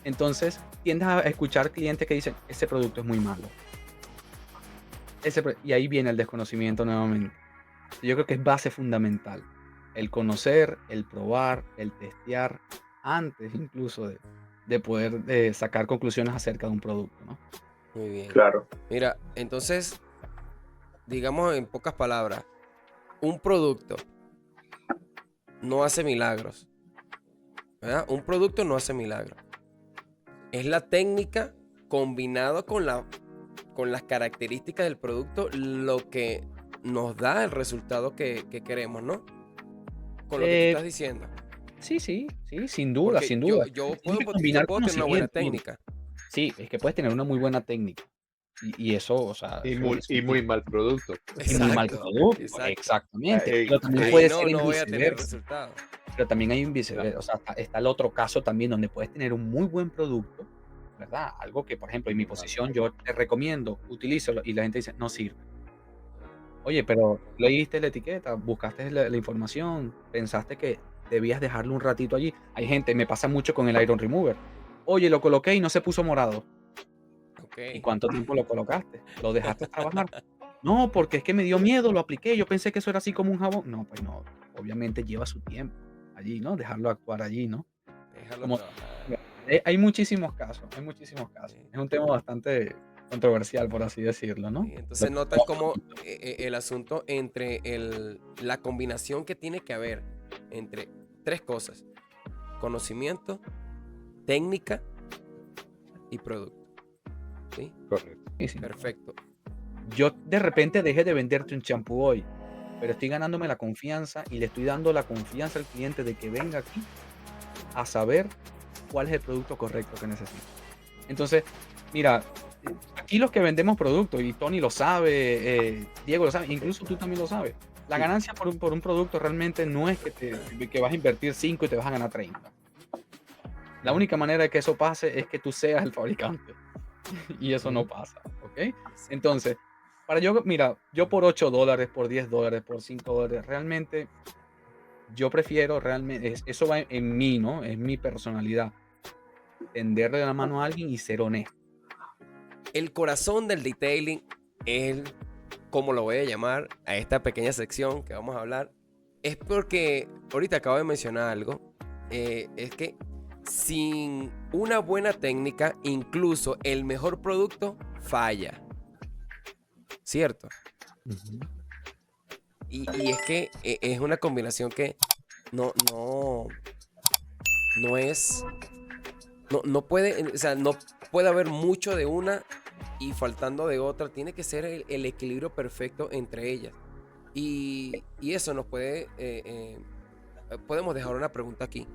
Entonces, tiendes a escuchar clientes que dicen, ese producto es muy malo. Y ahí viene el desconocimiento nuevamente. Yo creo que es base fundamental. El conocer, el probar, el testear, antes incluso de poder sacar conclusiones acerca de un producto, ¿no? Muy bien. Claro. Mira, entonces, digamos en pocas palabras, un producto no hace milagros, ¿verdad? Un producto no hace milagros. Es la técnica combinado con las características del producto lo que nos da el resultado que queremos, ¿no? Con lo que tú estás diciendo. Sí, sin duda, Porque sin duda. yo Tienes que puedo combinar tener una buena conocimiento. técnica. Sí, es que puedes tener una muy buena técnica. Y eso, o sea, Y eso es muy mal producto. y muy mal Exacto, producto. exacto. Exactamente. Pero también Ahí puede ser en no voy a tener viceversa. resultados. Pero también hay un viceversa. O sea, está el otro caso también donde puedes tener un muy buen producto, ¿verdad? Algo que, por ejemplo, en mi posición yo te recomiendo, utilízalo y la gente dice, no sirve. Oye, pero leíste la etiqueta, buscaste la información, pensaste que debías dejarlo un ratito allí. Hay gente, me pasa mucho con el Iron Remover. Oye, lo coloqué y no se puso morado. ¿Y Ok. cuánto tiempo lo colocaste? ¿Lo dejaste trabajar? No, porque es que me dio miedo, lo apliqué, yo pensé que eso era así como un jabón. No, pues no, obviamente lleva su tiempo allí, ¿no? Dejarlo actuar allí, ¿no? Déjalo Como trabajar. hay muchísimos casos, hay muchísimos casos. Sí. Es un tema bastante controversial, por así decirlo, ¿no? Sí, entonces notan como el asunto entre la combinación que tiene que haber entre 3 cosas: conocimiento, técnica y producto. ¿Sí? Correcto. Sí, sí. Perfecto. Yo de repente dejé de venderte un champú hoy, pero estoy ganándome la confianza y le estoy dando la confianza al cliente de que venga aquí a saber cuál es el producto correcto que necesita. Entonces, Mira, aquí los que vendemos productos, y Tony lo sabe, Diego lo sabe, incluso tú también lo sabes. La ganancia por un producto realmente no es que vas a invertir 5 y te vas a ganar 30. La única manera de que eso pase es que tú seas el fabricante. Y eso no pasa, ¿ok? Entonces, mira, yo por $8, por $10, por $5, realmente, yo prefiero realmente, eso va en mí, ¿no? Es mi personalidad. Tenderle la mano a alguien y ser honesto. El corazón del detailing, como lo voy a llamar a esta pequeña sección que vamos a hablar, es porque ahorita acabo de mencionar algo, es que sin una buena técnica, incluso el mejor producto falla, ¿cierto? Y es que es una combinación que no es, no puede, o sea, no puede haber mucho de una y faltando de otra. Tiene que ser el equilibrio perfecto entre ellas. Y eso nos puede, podemos dejar una pregunta aquí.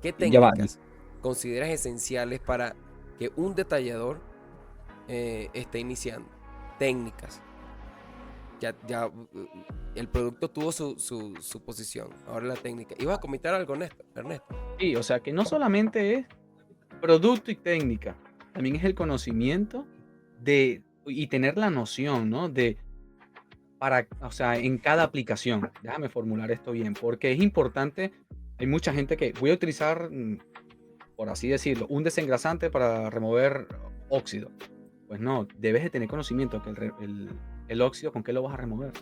¿Qué Ya va. técnicas consideras esenciales para que un detallador esté iniciando? Técnicas. Ya el producto tuvo su posición. Ahora la técnica. ¿Ibas a comentar algo, Ernesto? Sí, o sea, que no solamente es producto y técnica, también es el conocimiento y tener la noción, ¿no? O sea, en cada aplicación. Déjame formular esto bien, porque es importante. Hay mucha gente que voy a utilizar, por así decirlo, un desengrasante para remover óxido. Pues no, debes de tener conocimiento que el óxido, ¿con qué lo vas a remover?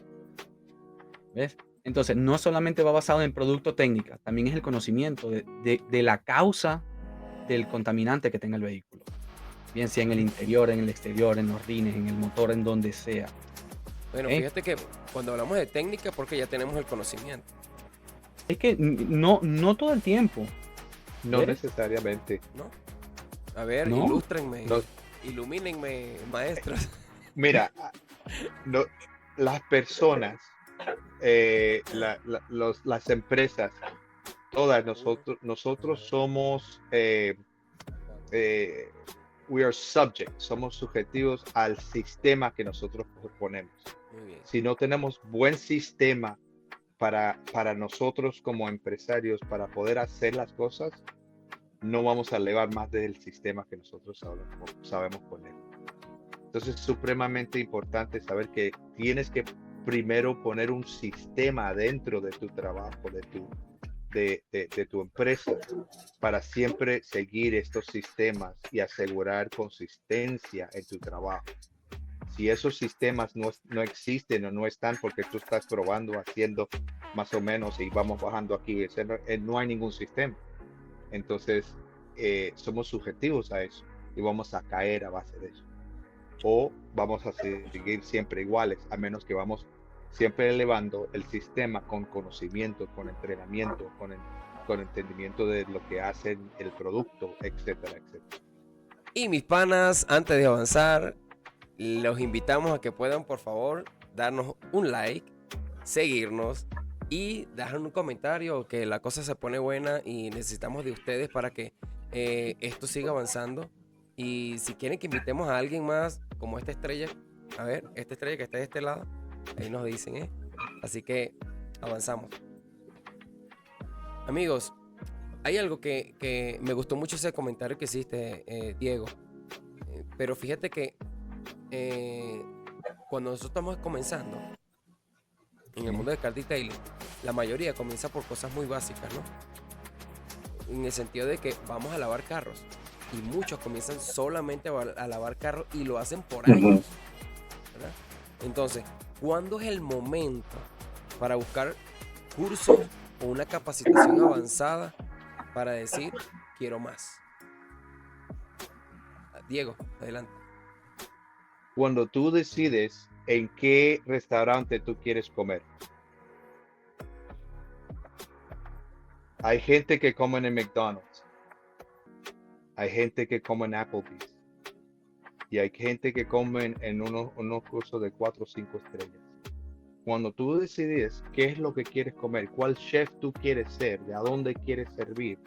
¿Ves? Entonces, no solamente va basado en el producto técnica, también es el conocimiento de la causa del contaminante que tenga el vehículo. Bien sea en el interior, en el exterior, en los rines, en el motor, en donde sea. Bueno, ¿Ok? fíjate que cuando hablamos de técnica, porque ya tenemos el conocimiento. Es que no todo el tiempo, No ¿ves? necesariamente. ¿No? A ver, ¿No? ilústrenme, No. ilumínenme, maestros. Mira, no, las personas, las empresas, todas nosotros somos, we are subject, somos subjetivos al sistema que nosotros proponemos. Muy bien. Si no tenemos buen sistema para nosotros como empresarios, para poder hacer las cosas, no vamos a elevar más del sistema que nosotros sabemos poner. Entonces es supremamente importante saber que tienes que primero poner un sistema dentro de tu trabajo, de tu empresa, para siempre seguir estos sistemas y asegurar consistencia en tu trabajo. Si esos sistemas no existen o no están porque tú estás probando, haciendo más o menos y vamos bajando aquí, no hay ningún sistema. Entonces somos subjetivos a eso y vamos a caer a base de eso. O vamos a seguir siempre iguales, a menos que vamos siempre elevando el sistema con conocimiento, con entrenamiento, con entendimiento de lo que hacen el producto, etcétera, etcétera. Y mis panas, antes de avanzar, los invitamos a que puedan, por favor, darnos un like, seguirnos y dejar un comentario, que la cosa se pone buena y necesitamos de ustedes para que esto siga avanzando. Y si quieren que invitemos a alguien más, como esta estrella, a ver, esta estrella que está de este lado, ahí nos dicen, Así que avanzamos. Amigos, hay algo que me gustó mucho ese comentario que hiciste, Diego. Pero fíjate que cuando nosotros estamos comenzando en el mundo de car detailing, la mayoría comienza por cosas muy básicas, ¿no? En el sentido de que vamos a lavar carros. Y muchos comienzan solamente a lavar carros y lo hacen por años, ¿verdad? Entonces, ¿cuándo es el momento para buscar cursos o una capacitación avanzada para decir, quiero más? Diego, adelante. Cuando tú decides en qué restaurante tú quieres comer. Hay gente que come en el McDonald's. Hay gente que come en Applebee's. Y hay gente que come en unos cursos de 4 o 5 estrellas. Cuando tú decides qué es lo que quieres comer, cuál chef tú quieres ser, de a dónde quieres servir,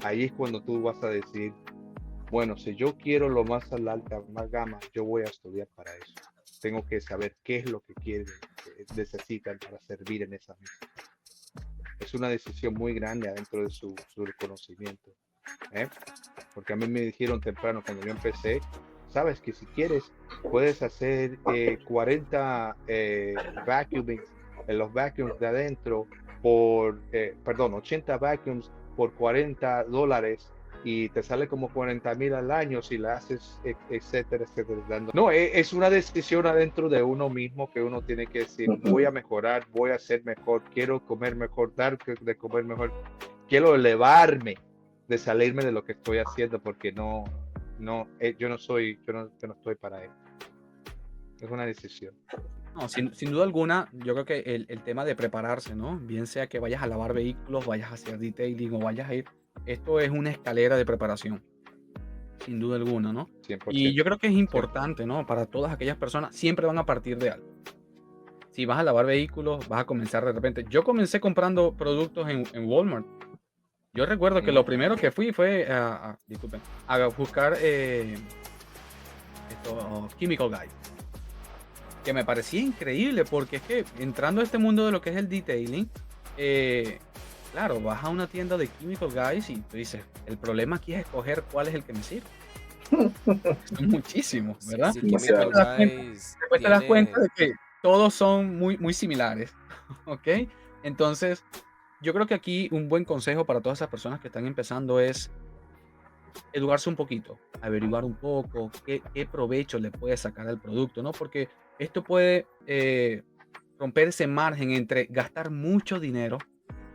ahí es cuando tú vas a decir, bueno, si yo quiero lo más a la alta, más gama, yo voy a estudiar para eso. Tengo que saber qué es lo que quieren, necesitan para servir en esa mesa. Es una decisión muy grande adentro de su conocimiento. ¿eh? Porque a mí me dijeron temprano cuando yo empecé, sabes que si quieres puedes hacer 40 vacuuming en los vacuums de adentro por, 80 vacuums por $40 y te sale como 40,000 al año si la haces, etcétera, etcétera. No, es una decisión adentro de uno mismo que uno tiene que decir, voy a mejorar, voy a ser mejor, quiero comer mejor, dar de comer mejor, quiero elevarme, de salirme de lo que estoy haciendo, porque yo no estoy para eso. Es una decisión. No, sin duda alguna, yo creo que el tema de prepararse, ¿no? Bien sea que vayas a lavar vehículos, vayas a hacer detailing o vayas a ir, esto es una escalera de preparación, sin duda alguna, ¿no? 100%. Y yo creo que es importante, ¿no? Para todas aquellas personas, siempre van a partir de algo. Si vas a lavar vehículos, vas a comenzar de repente. Yo comencé comprando productos en Walmart. Yo recuerdo que lo primero que fui fue disculpen, a buscar Chemical Guide, que me parecía increíble porque es que entrando a este mundo de lo que es el detailing, claro, vas a una tienda de Chemical Guys y tú dices, el problema aquí es escoger cuál es el que me sirve. Son muchísimos, ¿verdad? Sí, Chemical Guys Después te das tiene- cuenta de que todos son muy, muy similares, ¿ok? Entonces, yo creo que aquí un buen consejo para todas esas personas que están empezando es educarse un poquito, averiguar un poco qué provecho le puede sacar al producto, ¿no? Porque esto puede romper ese margen entre gastar mucho dinero,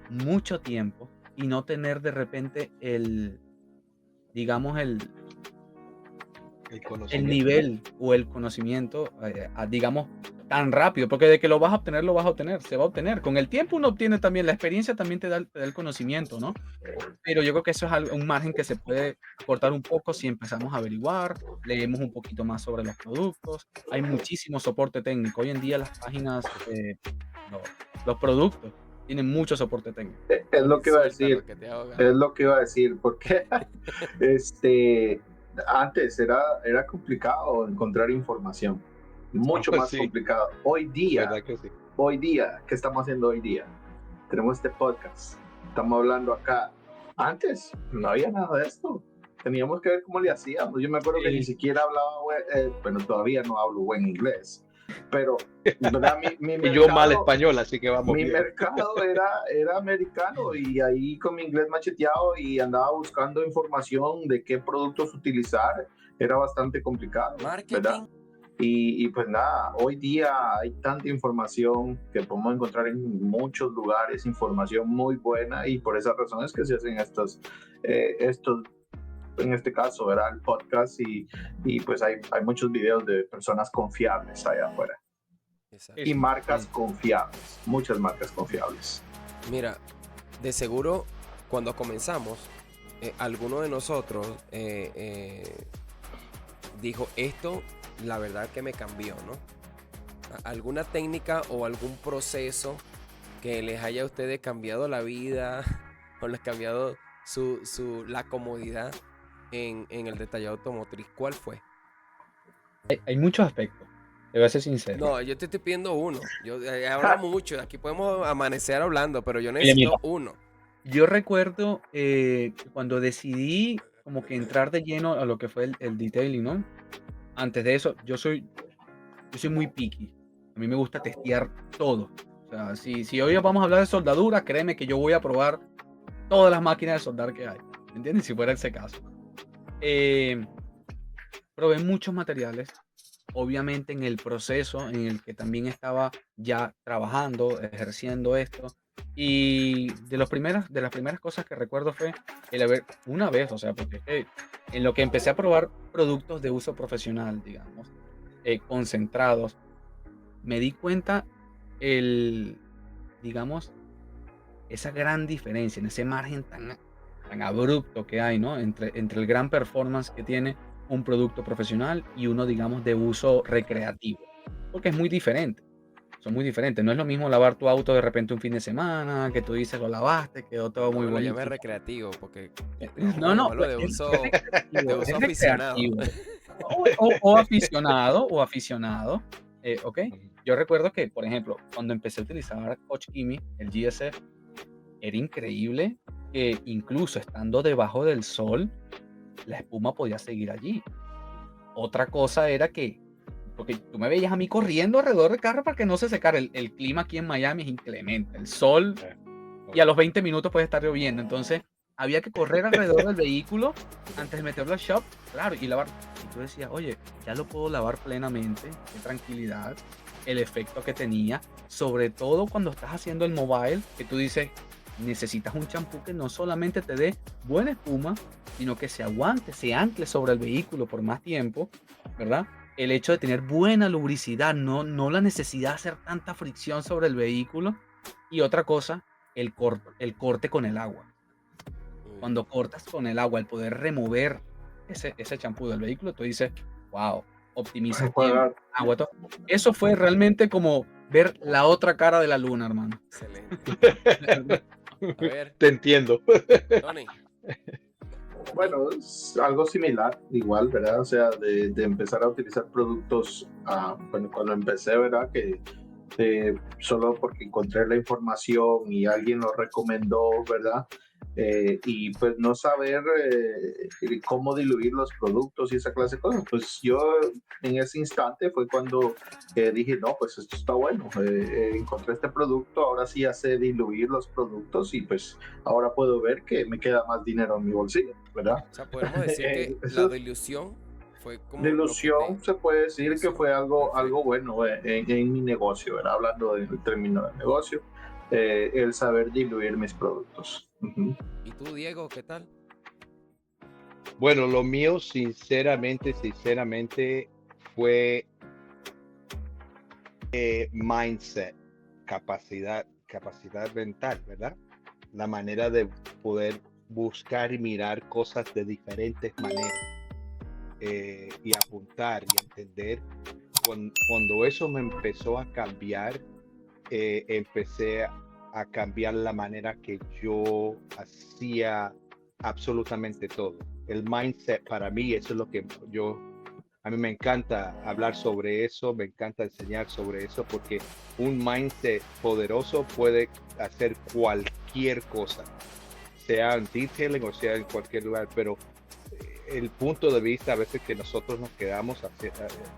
mucho tiempo y no tener de repente digamos, el conocimiento. nivel o el conocimiento, digamos, tan rápido, porque de que lo vas a obtener, lo vas a obtener, se va a obtener. Con el tiempo uno obtiene también, la experiencia también te da el conocimiento, ¿no? Pero yo creo que eso es un margen que se puede cortar un poco si empezamos a averiguar, leemos un poquito más sobre los productos. Hay muchísimo soporte técnico. Hoy en día las páginas, lo- los productos tienen mucho soporte técnico. Es lo que iba a Suéltalo, decir, que te ahoga. es lo que iba a decir, porque antes era complicado encontrar información, mucho más Sí. complicado. Hoy día, ¿Verdad que sí? ¿qué estamos haciendo hoy día? Tenemos este podcast, estamos hablando acá. Antes no había nada de esto. Teníamos que ver cómo le hacíamos. Yo me acuerdo que Sí. ni siquiera hablaba, bueno, todavía no hablo buen inglés, pero ¿verdad? mi Y yo mal mercado- español, así que vamos mi bien. mercado era americano y ahí con mi inglés macheteado y andaba buscando información de qué productos utilizar. Era bastante complicado, ¿verdad? Marketing. Y pues nada, hoy día hay tanta información que podemos encontrar en muchos lugares, información muy buena, y por esas razones que se hacen estos en este caso, ¿verdad? El podcast, y pues hay muchos videos de personas confiables allá afuera. Exacto. Y marcas Sí. confiables, muchas marcas confiables. Mira, de seguro cuando comenzamos, alguno de nosotros dijo, esto la verdad que me cambió, ¿no? ¿Alguna técnica o algún proceso que les haya a ustedes cambiado la vida o les cambiado la comodidad en el detallado automotriz? ¿Cuál fue? Hay muchos aspectos, te voy a ser sincero. No, yo te estoy pidiendo uno. Yo hablo mucho, aquí podemos amanecer hablando, pero yo Mira, necesito uno. Yo recuerdo cuando decidí como que entrar de lleno a lo que fue el detailing, ¿no? Antes de eso, yo soy muy picky. A mí me gusta testear todo. O sea, si hoy vamos a hablar de soldadura, créeme que yo voy a probar todas las máquinas de soldar que hay. ¿Me entiendes? Si fuera ese caso. Probé muchos materiales. Obviamente en el proceso en el que también estaba ya trabajando, ejerciendo esto. Y de las primeras cosas que recuerdo fue el haber, una vez, o sea, porque es que en lo que empecé a probar productos de uso profesional, digamos, concentrados, me di cuenta digamos, esa gran diferencia, en ese margen tan abrupto que hay, ¿no? Entre el gran performance que tiene un producto profesional y uno, digamos, de uso recreativo, porque es muy diferente. son muy diferentes. No es lo mismo lavar tu auto de repente un fin de semana, que tú dices lo lavaste, quedó todo muy No lo llamé bonito. recreativo porque No, no, llamarlo de es uso, recreativo, de es uso aficionado. recreativo. O aficionado, ¿ok? Yo recuerdo que, por ejemplo, cuando empecé a utilizar Coach Kimi, el GSF, era increíble que incluso estando debajo del sol, la espuma podía seguir allí. Otra cosa era que, porque tú me veías a mí corriendo alrededor del carro para que no se secara. El clima aquí en Miami es inclemente. El sol y a los 20 minutos puede estar lloviendo. Entonces había que correr alrededor del vehículo antes de meterlo al shop, claro, y lavar. Y tú decías, oye, ya lo puedo lavar plenamente, qué tranquilidad, el efecto que tenía, sobre todo cuando estás haciendo el mobile, que tú dices, necesitas un champú que no solamente te dé buena espuma, sino que se aguante, se ancle sobre el vehículo por más tiempo, ¿verdad? El hecho de tener buena lubricidad, no la necesidad de hacer tanta fricción sobre el vehículo. Y otra cosa, el corte con el agua. Cuando cortas con el agua, el poder remover ese champú del vehículo, tú dices, wow, optimiza tiempo, agua, todo. Eso fue realmente como ver la otra cara de la luna, hermano. Excelente. A ver, Te entiendo. Tony. Bueno, es algo similar, igual, ¿verdad? O sea, de empezar a utilizar productos, bueno, cuando empecé, ¿verdad? Que solo porque encontré la información y alguien lo recomendó, ¿verdad? Y pues no saber cómo diluir los productos y esa clase de cosas. Pues yo en ese instante fue cuando dije, no, pues esto está bueno. Encontré este producto, ahora sí ya sé diluir los productos y pues ahora puedo ver que me queda más dinero en mi bolsillo, ¿verdad? O sea, podemos decir que la dilución fue como Dilución se puede decir que fue algo bueno en mi negocio, ¿verdad? Hablando del término de negocio, el saber diluir mis productos. ¿Y tú, Diego, qué tal? Bueno, lo mío, sinceramente, fue mindset, capacidad mental, ¿verdad? La manera de poder buscar y mirar cosas de diferentes maneras y apuntar y entender. Cuando eso me empezó a cambiar, empecé a cambiar la manera que yo hacía absolutamente todo. El mindset para mí, eso es lo que a mí me encanta hablar sobre eso, me encanta enseñar sobre eso, porque un mindset poderoso puede hacer cualquier cosa, sea en detailing o sea en cualquier lugar, pero el punto de vista a veces que nosotros nos quedamos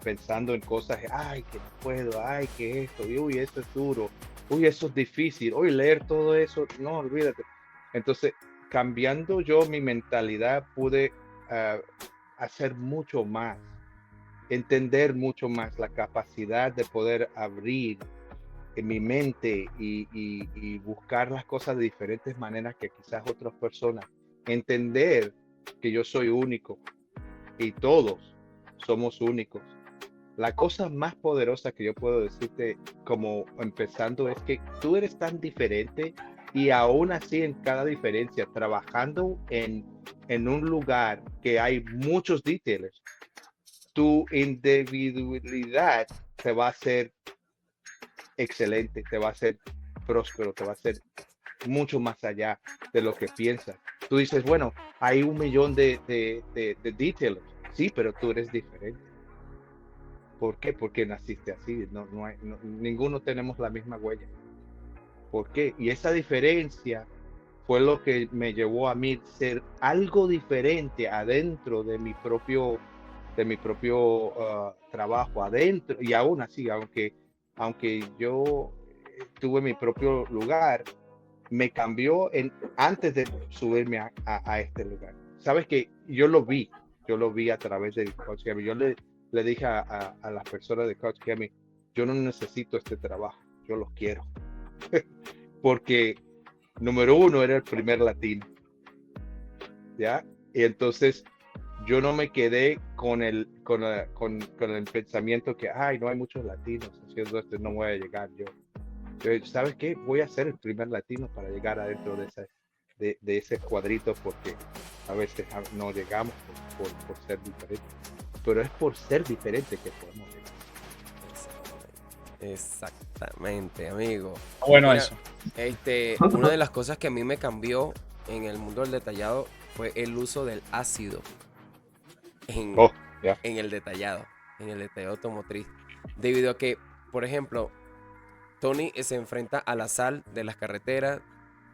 pensando en cosas, ay, que no puedo, ay, que esto, uy, esto es duro, uy, eso es difícil, uy, leer todo eso, no, olvídate. Entonces, cambiando yo mi mentalidad, pude hacer mucho más, entender mucho más la capacidad de poder abrir en mi mente y buscar las cosas de diferentes maneras que quizás otras personas, entender que yo soy único y todos somos únicos. La cosa más poderosa que yo puedo decirte como empezando es que tú eres tan diferente y aún así en cada diferencia, trabajando en un lugar que hay muchos details, tu individualidad te va a hacer excelente, te va a hacer próspero, te va a hacer mucho más allá de lo que piensas. Tú dices, bueno, hay 1 millón de details, sí, pero tú eres diferente. ¿Por qué? Porque naciste así, ninguno tenemos la misma huella. ¿Por qué? Y esa diferencia fue lo que me llevó a mí ser algo diferente adentro de mi propio trabajo, adentro, y aún así, aunque yo tuve mi propio lugar, me cambió antes de subirme a este lugar. Sabes que yo lo vi a través del Coach Kemi. Yo le dije a las personas de Coach Kemi, yo no necesito este trabajo, yo lo quiero. Porque número 1 era el primer latino, ¿ya? Y entonces yo no me quedé con el pensamiento que, ay, no hay muchos latinos haciendo esto, no voy a llegar yo. ¿Sabes qué? Voy a ser el primer latino para llegar adentro de ese cuadrito, porque a veces no llegamos por ser diferentes, pero es por ser diferente que podemos llegar. Exactamente, amigo. Bueno, Mira, eso. una de las cosas que a mí me cambió en el mundo del detallado fue el uso del ácido en, Oh, ya. en el detallado, automotriz. Debido a que, por ejemplo, Tony se enfrenta a la sal de las carreteras,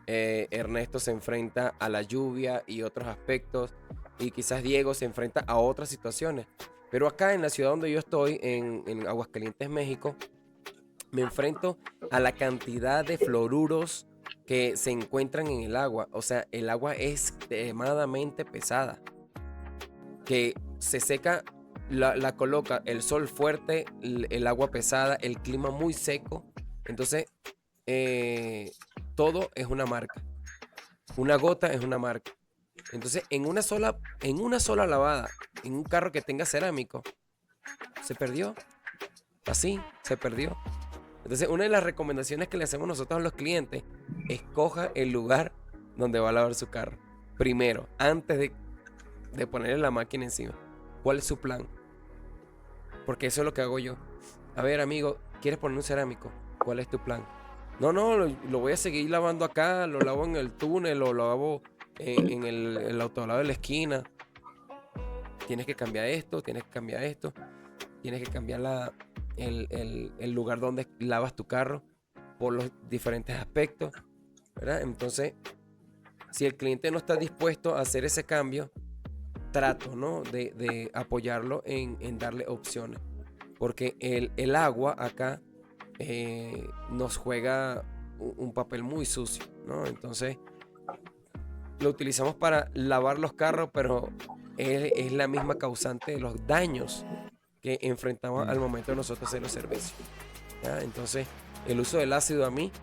Ernesto se enfrenta a la lluvia y otros aspectos, y quizás Diego se enfrenta a otras situaciones. Pero acá en la ciudad donde yo estoy, en Aguascalientes, México, me enfrento a la cantidad de fluoruros que se encuentran en el agua. O sea, el agua es extremadamente pesada, que se seca, la coloca el sol fuerte, el agua pesada, el clima muy seco. Entonces, todo es una marca. Una gota es una marca. Entonces, en una sola lavada, en un carro que tenga cerámico, se perdió. Así, se perdió. Entonces, una de las recomendaciones que le hacemos nosotros a los clientes, escoja el lugar donde va a lavar su carro. Primero, antes de ponerle la máquina encima. ¿Cuál es su plan? Porque eso es lo que hago yo. A ver, amigo, ¿quieres poner un cerámico? ¿Cuál es tu plan? No, lo voy a seguir lavando acá, lo lavo en el túnel, lo lavo en el autolavado de la esquina. Tienes que cambiar esto, tienes que cambiar esto, tienes que cambiar el lugar donde lavas tu carro por los diferentes aspectos, ¿verdad? Entonces, si el cliente no está dispuesto a hacer ese cambio, trato, ¿no?, de apoyarlo en darle opciones. Porque el agua acá nos juega un papel muy sucio, ¿no? Entonces, lo utilizamos para lavar los carros, pero es la misma causante de los daños que enfrentamos al momento de nosotros hacer los servicios, ¿ya? Entonces, el uso del ácido a mí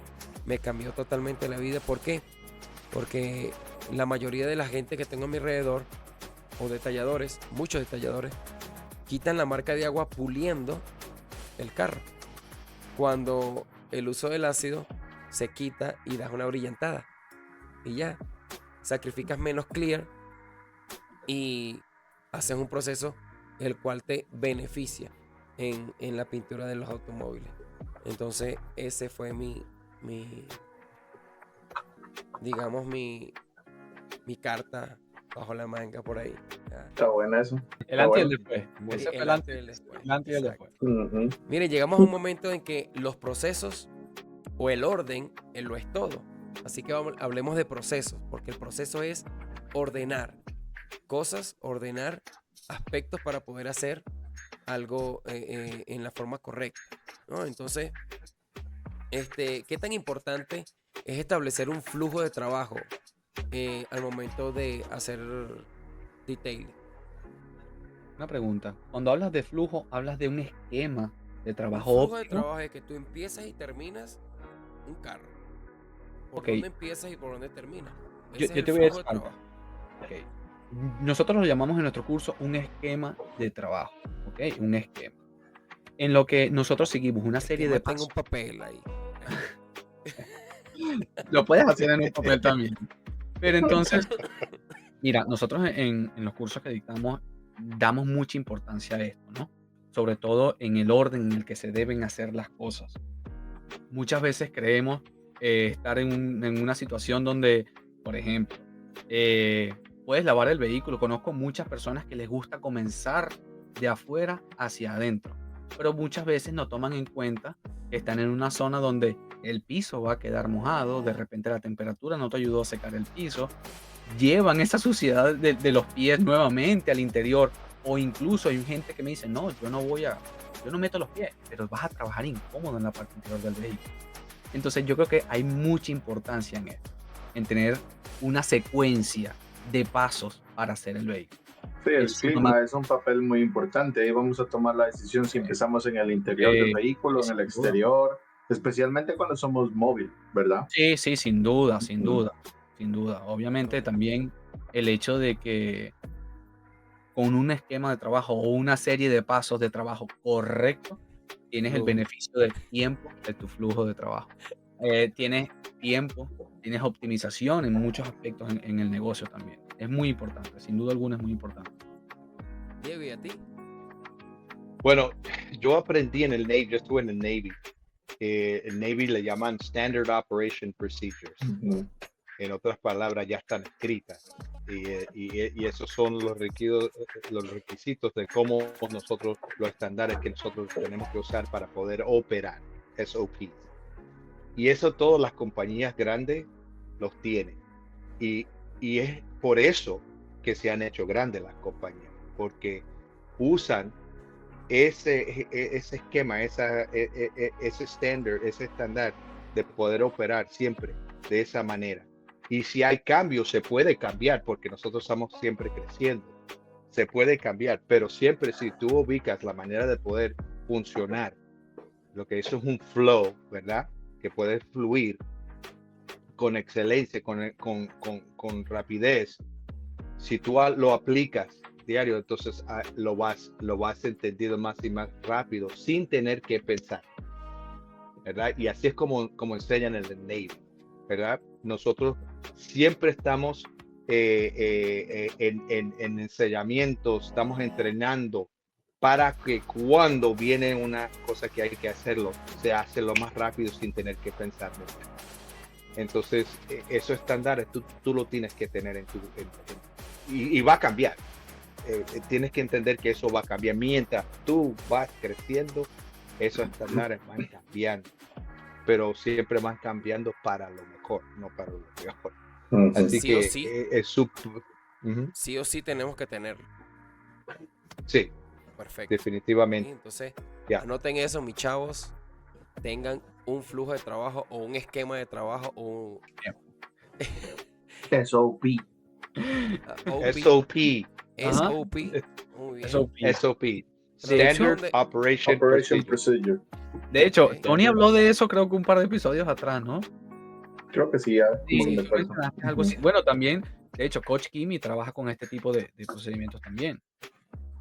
me cambió totalmente la vida. ¿Por qué? Porque la mayoría de la gente que tengo a mi alrededor, o detalladores, muchos detalladores, quitan la marca de agua puliendo el carro, cuando el uso del ácido se quita y das una brillantada y ya, sacrificas menos clear y haces un proceso el cual te beneficia en la pintura de los automóviles. Entonces ese fue digamos, mi carta bajo la manga por ahí. Ya. Está bueno eso. El Está antes y el bueno. después. Muy Ese fue el el antes y antes, el después. el antes y el Exacto. después. Ujú. Mire, llegamos a un momento en que los procesos o el orden lo es todo. Así que hablemos de procesos, porque el proceso es ordenar cosas, ordenar aspectos para poder hacer algo en la forma correcta, ¿no? Entonces, ¿qué tan importante es establecer un flujo de trabajo al momento de hacer detailing? Una pregunta. Cuando hablas de flujo, hablas de un esquema de Un trabajo flujo de óptimo. trabajo es que tú empiezas y terminas un carro. ¿Por Ok. dónde empiezas y por dónde terminas? Yo Ese es el te voy a flujo de decir algo. trabajo. Ok. Nosotros lo llamamos en nuestro curso un esquema de trabajo. Ok, un esquema. En lo que nosotros seguimos una serie de Tengo pasos. un papel ahí. Lo puedes hacer en un papel también. Pero entonces, mira, nosotros en los cursos que dictamos damos mucha importancia a esto, ¿no? Sobre todo en el orden en el que se deben hacer las cosas. Muchas veces creemos estar en una situación donde, por ejemplo, puedes lavar el vehículo. Conozco muchas personas que les gusta comenzar de afuera hacia adentro, pero muchas veces no toman en cuenta que están en una zona donde el piso va a quedar mojado, de repente la temperatura no te ayudó a secar el piso, llevan esa suciedad de los pies nuevamente al interior, o incluso hay gente que me dice, no, yo no meto los pies, pero vas a trabajar incómodo en la parte interior del vehículo. Entonces yo creo que hay mucha importancia en esto, en tener una secuencia de pasos para hacer el vehículo. Sí, el Es clima sumamente- es un papel muy importante. Ahí vamos a tomar la decisión si empezamos en el interior del vehículo, en sin el duda. exterior, especialmente cuando somos móvil, ¿verdad? Sí, sí, sin duda, sin Ujú. duda, sin duda. Obviamente también el hecho de que con un esquema de trabajo o una serie de pasos de trabajo correcto, tienes el Flujo. beneficio del tiempo de tu flujo de trabajo. Tienes tiempo, tienes optimización en muchos aspectos en el negocio también. Es muy importante, sin duda alguna es muy importante. Diego, ¿y a ti? Bueno, yo aprendí en el Navy, yo estuve en el Navy el Navy le llaman Standard Operation Procedures. En otras palabras, ya están escritas. Y esos son los requisitos de cómo nosotros, los estándares que nosotros tenemos que usar para poder operar, SOPs. Y eso todas las compañías grandes los tienen. Y es por eso que se han hecho grandes las compañías, porque usan ese esquema, ese estándar de poder operar siempre de esa manera. Y si hay cambios, se puede cambiar, porque nosotros estamos siempre creciendo. Se puede cambiar, pero siempre si tú ubicas la manera de poder funcionar, lo que eso es un flow, ¿verdad? Que puede fluir con excelencia, con rapidez. Si tú lo aplicas diario, entonces lo vas entendiendo más y más rápido, sin tener que pensar, ¿verdad? Y así es como enseñan en el Navy, ¿verdad? Nosotros siempre estamos en enseñamientos, estamos entrenando para que cuando viene una cosa que hay que hacerlo, se hace lo más rápido sin tener que pensar mucho. Entonces, esos estándares tú lo tienes que tener y va a cambiar. Tienes que entender que eso va a cambiar. Mientras tú vas creciendo, esos estándares van cambiando. Pero siempre van cambiando para lo mejor, no para lo peor. Así Sí que o sí. es súper. Sí o sí tenemos que tenerlo. Sí, Perfecto. definitivamente. Sí, entonces, Ya. anoten eso, mis chavos. Tengan un flujo de trabajo o un esquema de trabajo o SOP. OP, SOP. SOP. Muy bien. SOP. Traducción Standard de- Operation Operation Procedure. Procedure. De hecho, Ok. Tony habló de eso creo que un par de episodios atrás, ¿no? Creo que sí, ya. Sí, como que me tú acuerdo. mencionaste algo así. Bueno, también, de hecho, Coach Kimi trabaja con este tipo de procedimientos también.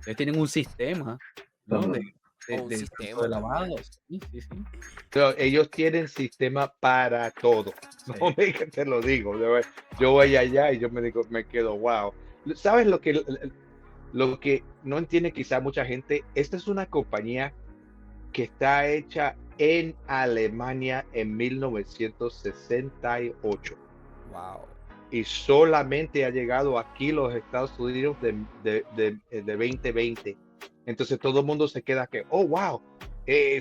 Ellos tienen un sistema, ¿no? Ajá. Un de sistema de lavado. también. Sí, sí, sí. Pero ellos tienen sistema para todo. Sí. No me que te lo digo. Yo voy allá y yo me quedo, wow. ¿Sabes lo que no entiende quizá mucha gente? Esta es una compañía que está hecha en Alemania en 1968 Wow. y solamente ha llegado aquí los Estados Unidos de 2020. Entonces todo el mundo se queda que, oh, wow,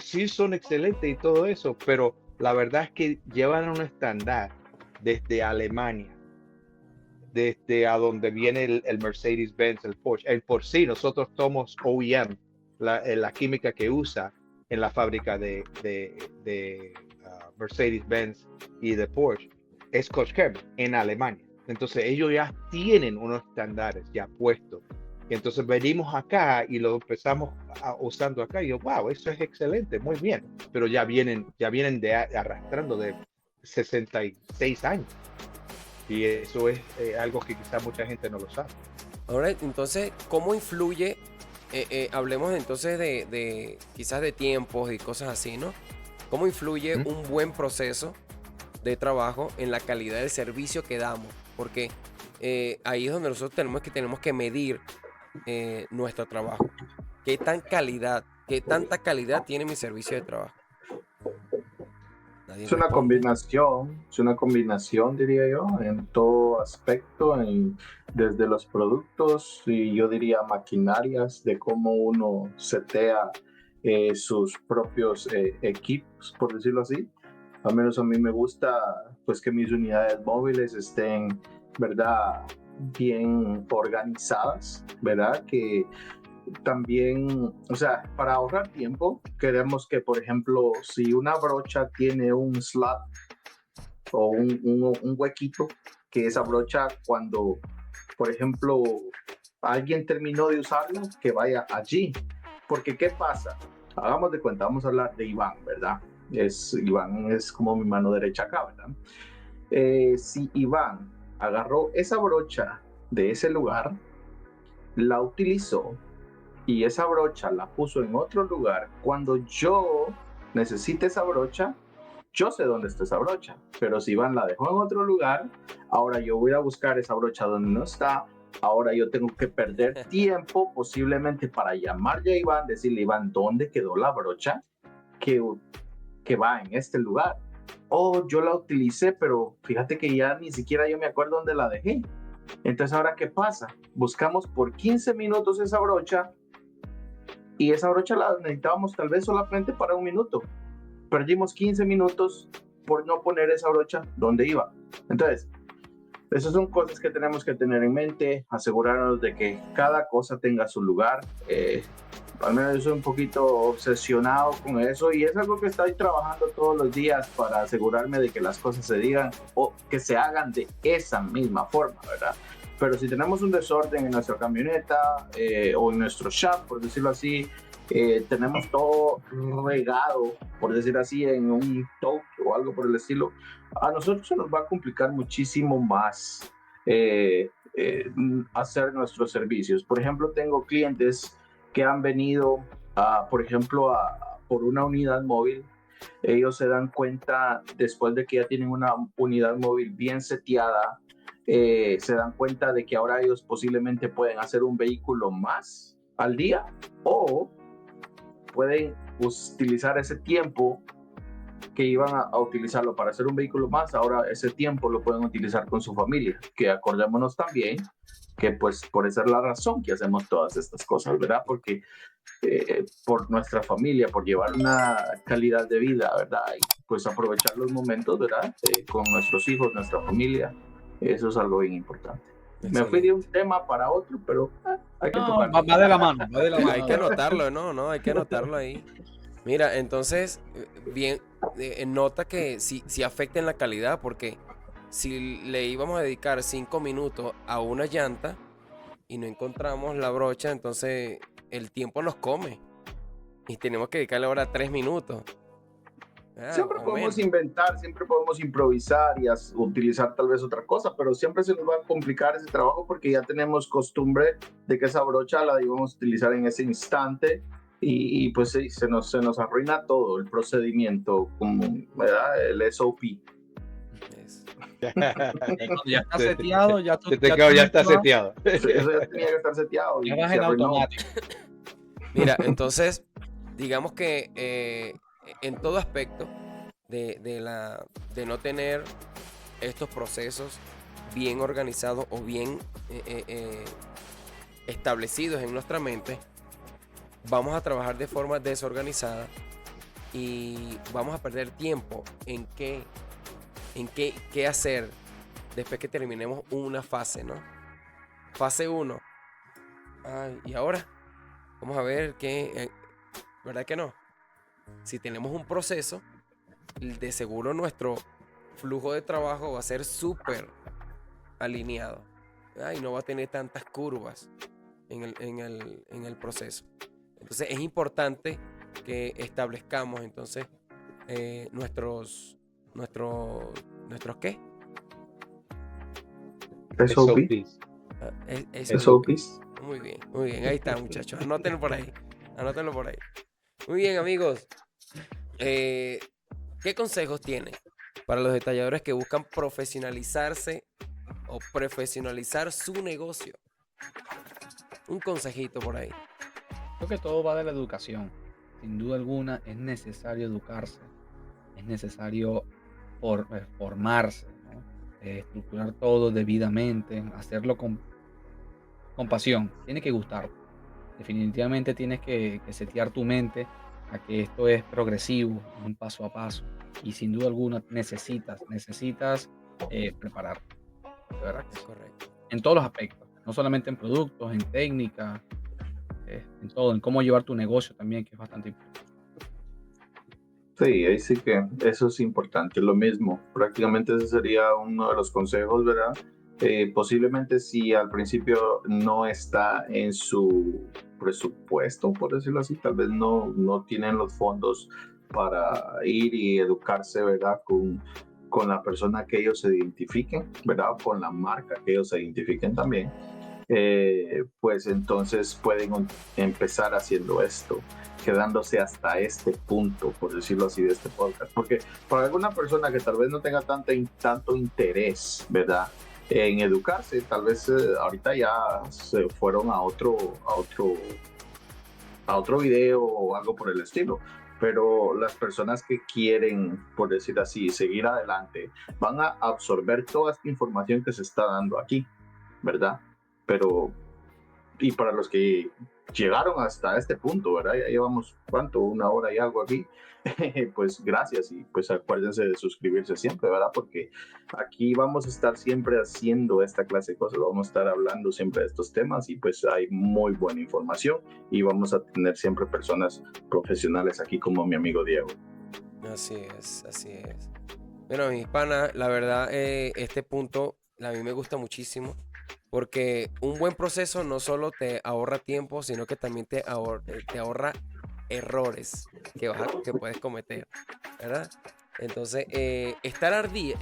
sí son excelentes y todo eso, pero la verdad es que llevan un estándar desde Alemania, desde a donde viene el Mercedes-Benz, el Porsche. El por sí, nosotros somos OEM, la química que usa en la fábrica de Mercedes-Benz y de Porsche es Koch Chemie en Alemania. Entonces ellos ya tienen unos estándares ya puestos. Entonces venimos acá y lo empezamos usando acá y yo, wow, eso es excelente, muy bien. Pero ya vienen arrastrando de 66 años. Y eso es algo que quizá mucha gente no lo sabe. Ahora, entonces, ¿cómo influye? Hablemos entonces de quizás de tiempos y cosas así, ¿no? ¿Cómo influye un buen proceso de trabajo en la calidad del servicio que damos? Porque ahí es donde nosotros tenemos que medir nuestro trabajo. ¿Qué tanta calidad tiene mi servicio de trabajo? Nadie Es una combinación, diría yo, en todo aspecto, desde los productos y yo diría maquinarias, de cómo uno setea sus propios equipos, por decirlo así. Al menos a mí me gusta pues que mis unidades móviles estén, ¿verdad?, bien organizadas, ¿verdad? Que también, o sea, para ahorrar tiempo, queremos que, por ejemplo, si una brocha tiene un slot o un huequito, que esa brocha cuando, por ejemplo, alguien terminó de usarla, que vaya allí. Porque, ¿qué pasa? Hagamos de cuenta, vamos a hablar de Iván, ¿verdad? Iván es como mi mano derecha acá, ¿verdad? Si Iván agarró esa brocha de ese lugar, la utilizó, y esa brocha la puso en otro lugar, cuando yo necesite esa brocha, yo sé dónde está esa brocha. Pero si Iván la dejó en otro lugar, ahora yo voy a buscar esa brocha donde no está. Ahora yo tengo que perder tiempo posiblemente para llamarle a Iván, decirle, Iván, ¿dónde quedó la brocha que que va en este lugar. O yo la utilicé, pero fíjate que ya ni siquiera yo me acuerdo dónde la dejé. Entonces, ¿ahora qué pasa? Buscamos por 15 minutos esa brocha y esa brocha la necesitábamos tal vez solamente para 1 minuto. Perdimos 15 minutos por no poner esa brocha donde iba. Entonces, esas son cosas que tenemos que tener en mente, asegurarnos de que cada cosa tenga su lugar. Al menos yo soy un poquito obsesionado con eso y es algo que estoy trabajando todos los días para asegurarme de que las cosas se digan o que se hagan de esa misma forma, ¿verdad? Pero si tenemos un desorden en nuestra camioneta o en nuestro shop, por decirlo así, tenemos todo regado, por decir así, en un tote o algo por el estilo, a nosotros se nos va a complicar muchísimo más hacer nuestros servicios. Por ejemplo, tengo clientes que han venido, por ejemplo, por una unidad móvil. Ellos se dan cuenta después de que ya tienen una unidad móvil bien seteada, se dan cuenta de que ahora ellos posiblemente pueden hacer un vehículo más al día o pueden utilizar ese tiempo que iban a utilizarlo para hacer un vehículo más, ahora ese tiempo lo pueden utilizar con su familia, que acordémonos también que pues por esa es la razón que hacemos todas estas cosas, ¿verdad? Porque por nuestra familia, por llevar una calidad de vida, ¿verdad? Y pues aprovechar los momentos, ¿verdad? Con nuestros hijos, nuestra familia, eso es algo bien importante. Excelente. Me fui de un tema para otro, pero hay que tocarlo. Va de la mano, va de la mano. Hay que anotarlo, ¿no? Hay que anotarlo ahí. Mira, entonces, bien, nota que sí afecta en la calidad, porque si le íbamos a dedicar 5 minutos a una llanta y no encontramos la brocha, entonces el tiempo nos come y tenemos que dedicarle ahora 3 minutos. Siempre podemos inventar, siempre podemos improvisar y utilizar tal vez otra cosa, pero siempre se nos va a complicar ese trabajo porque ya tenemos costumbre de que esa brocha la íbamos a utilizar en ese instante y pues sí, se nos arruina todo el procedimiento, como, ¿verdad? El SOP. Ya está seteado, ya está seteado. Eso ya tenía que estar seteado. Ya vas en automático. Mira, entonces, digamos que en todo aspecto de no tener estos procesos bien organizados o bien establecidos en nuestra mente, vamos a trabajar de forma desorganizada y vamos a perder tiempo en qué hacer después que terminemos una fase, ¿no? Fase 1. Y ahora vamos a ver qué, ¿verdad que no? Si tenemos un proceso, de seguro nuestro flujo de trabajo va a ser súper alineado, ¿verdad? Y no va a tener tantas curvas en el proceso. Entonces es importante que establezcamos entonces nuestros ¿qué? SOPs. SOPs. Muy bien, ahí está, muchachos, anótenlo por ahí. Muy bien, amigos, ¿qué consejos tienen para los detalladores que buscan profesionalizarse o profesionalizar su negocio? Un consejito por ahí. Creo que todo va de la educación. Sin duda alguna es necesario educarse, es necesario formarse, ¿no? Estructurar todo debidamente, hacerlo con pasión. Tiene que gustar. Definitivamente tienes que setear tu mente a que esto es progresivo, un paso a paso. Y sin duda alguna necesitas prepararte. De verdad que sí. Correcto. En todos los aspectos, no solamente en productos, en técnica, en todo, en cómo llevar tu negocio también, que es bastante importante. Sí, ahí sí que eso es importante, lo mismo. Prácticamente ese sería uno de los consejos, ¿verdad? Posiblemente si al principio no está en su presupuesto, por decirlo así, tal vez no tienen los fondos para ir y educarse, ¿verdad? Con la persona que ellos se identifiquen, ¿verdad? Con la marca que ellos se identifiquen también. Pues entonces pueden empezar haciendo esto, quedándose hasta este punto, por decirlo así, de este podcast. Porque para alguna persona que tal vez no tenga tanto interés, ¿verdad? En educarse, tal vez ahorita ya se fueron a a otro video o algo por el estilo. Pero las personas que quieren, por decir así, seguir adelante, van a absorber toda esta información que se está dando aquí, ¿verdad? Pero, y para los que llegaron hasta este punto, ¿verdad? Ya llevamos, ¿cuánto? 1 hora y algo aquí. Pues gracias y pues acuérdense de suscribirse siempre, ¿verdad? Porque aquí vamos a estar siempre haciendo esta clase de cosas, vamos a estar hablando siempre de estos temas y pues hay muy buena información y vamos a tener siempre personas profesionales aquí como mi amigo Diego. Así es, así es. Bueno, mis panas, la verdad, este punto a mí me gusta muchísimo porque un buen proceso no solo te ahorra tiempo, sino que también te ahorra errores que puedes cometer, ¿verdad? Entonces, estar al día,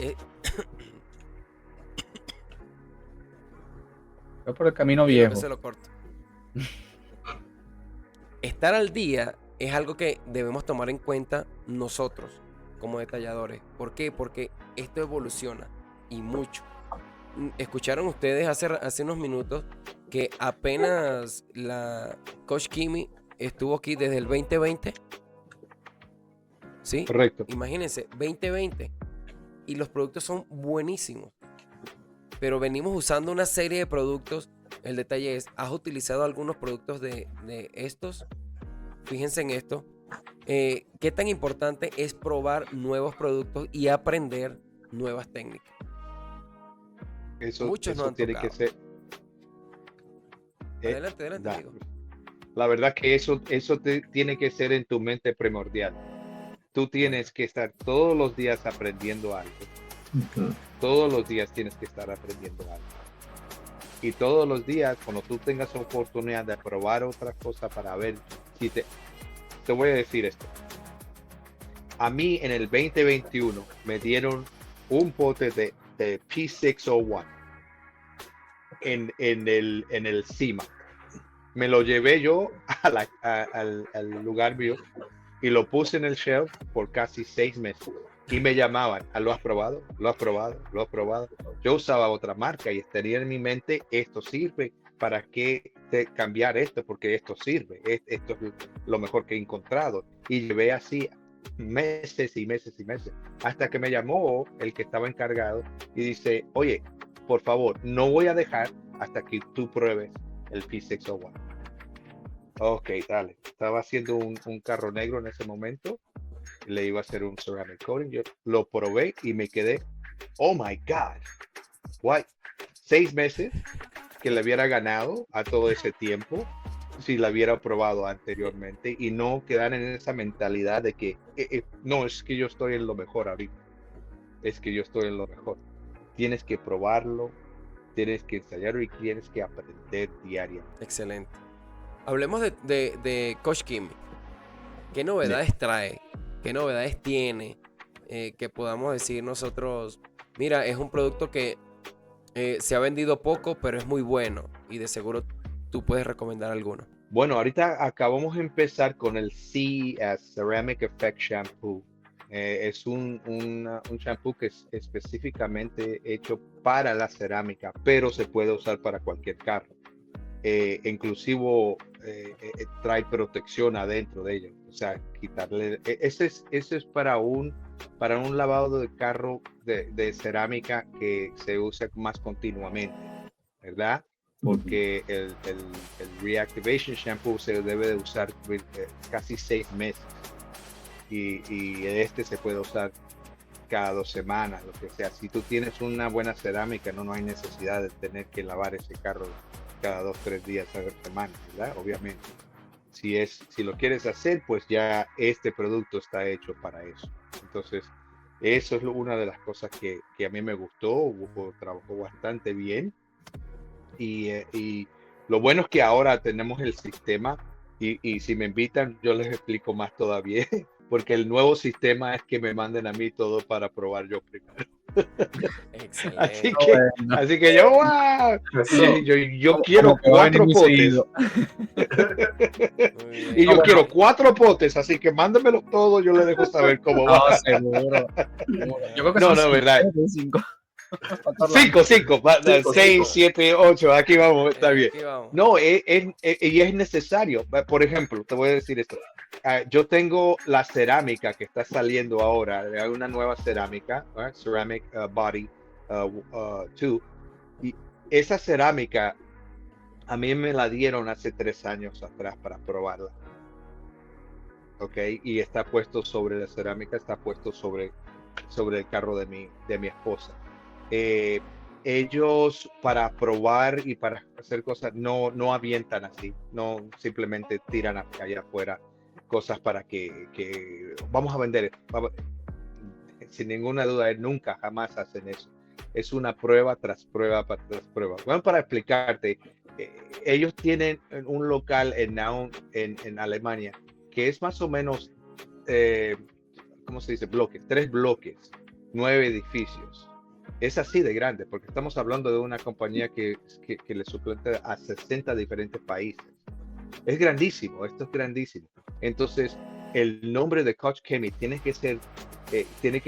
Yo por el camino yo viejo. se lo corto. Estar al día es algo que debemos tomar en cuenta nosotros como detalladores. ¿Por qué? Porque esto evoluciona y mucho. Escucharon ustedes hace unos minutos que apenas la Coach Kimi estuvo aquí desde el 2020. ¿Sí? Correcto. Imagínense, 2020. Y los productos son buenísimos. Pero venimos usando una serie de productos. El detalle es, ¿has utilizado algunos productos de estos? Fíjense en esto. ¿Qué tan importante es probar nuevos productos y aprender nuevas técnicas? Muchos no han tiene tocado. que ser. Adelante, amigo. La verdad que eso tiene que ser en tu mente primordial. Tú tienes que estar todos los días aprendiendo algo. Todos los días tienes que estar aprendiendo algo. Y todos los días, cuando tú tengas oportunidad de probar otra cosa para ver si te voy a decir esto. A mí en el 2021 me dieron un pote de P601 en el CIMA. Me lo llevé yo al lugar mío y lo puse en el shelf por casi 6 meses. Y me llamaban, ¿lo has probado? ¿Lo has probado? ¿Lo has probado? Yo usaba otra marca y tenía en mi mente, esto sirve, ¿para qué cambiar esto? Porque esto sirve, esto es lo mejor que he encontrado. Y llevé así meses y meses y meses, hasta que me llamó el que estaba encargado y dice, oye, por favor, no voy a dejar hasta que tú pruebes el P601. Ok, dale. Estaba haciendo un carro negro en ese momento. Le iba a hacer un ceramic coating. Yo lo probé y me quedé, oh my God. What? 6 meses que le hubiera ganado a todo ese tiempo si la hubiera probado anteriormente y no quedar en esa mentalidad de que no, es que yo estoy en lo mejor ahorita. Es que yo estoy en lo mejor. Tienes que probarlo, tienes que ensayarlo y tienes que aprender diariamente. Excelente. Hablemos de Coach Kimi. ¿Qué novedades trae? ¿Qué novedades tiene? Que podamos decir nosotros, mira, es un producto que se ha vendido poco, pero es muy bueno. Y de seguro tú puedes recomendar alguno. Bueno, ahorita acabamos de empezar con el Ceramic Effect Shampoo. Es un shampoo que es específicamente hecho para la cerámica, pero se puede usar para cualquier carro. Inclusive trae protección adentro de ella, o sea, quitarle. Ese es para un lavado de carro de cerámica que se usa más continuamente, ¿verdad? Porque el Reactivation Shampoo se debe de usar casi 6 meses y este se puede usar cada 2 semanas, lo que sea. Si tú tienes una buena cerámica, no hay necesidad de tener que lavar ese carro cada 2-3 días a la semana, ¿verdad? Obviamente. Si lo quieres hacer, pues ya este producto está hecho para eso. Entonces, eso es una de las cosas que a mí me gustó, trabajó bastante bien. Y lo bueno es que ahora tenemos el sistema y si me invitan, yo les explico más todavía, porque el nuevo sistema es que me manden a mí todo para probar yo primero. Excelente. Así que yo quiero 4 potes. Y yo quiero 4 potes, así que mándenmelo todo, yo les dejo saber cómo va. Seguro. Yo creo que no, verdad. 5. Cinco, 6, 7, 8, aquí vamos, está bien. Aquí vamos. No, y es necesario. Por ejemplo, te voy a decir esto. Yo tengo la cerámica que está saliendo ahora, hay una nueva cerámica, Ceramic Body 2, y esa cerámica a mí me la dieron hace 3 años atrás para probarla. Ok, y está puesto sobre la cerámica, está puesto sobre el carro de mi esposa. Ellos para probar y para hacer cosas no avientan así, no simplemente tiran allá afuera cosas para que vamos a vender. Sin ninguna duda, nunca jamás hacen eso. Es una prueba tras prueba tras prueba. Bueno, para explicarte, ellos tienen un local en Nauen, en Alemania, que es más o menos, ¿cómo se dice? Bloques, 3 bloques, 9 edificios. Es así de grande, porque estamos hablando de una compañía que le suplanta a 60 diferentes países. Es grandísimo, esto es grandísimo. Entonces, el nombre de Koch Chemie tiene que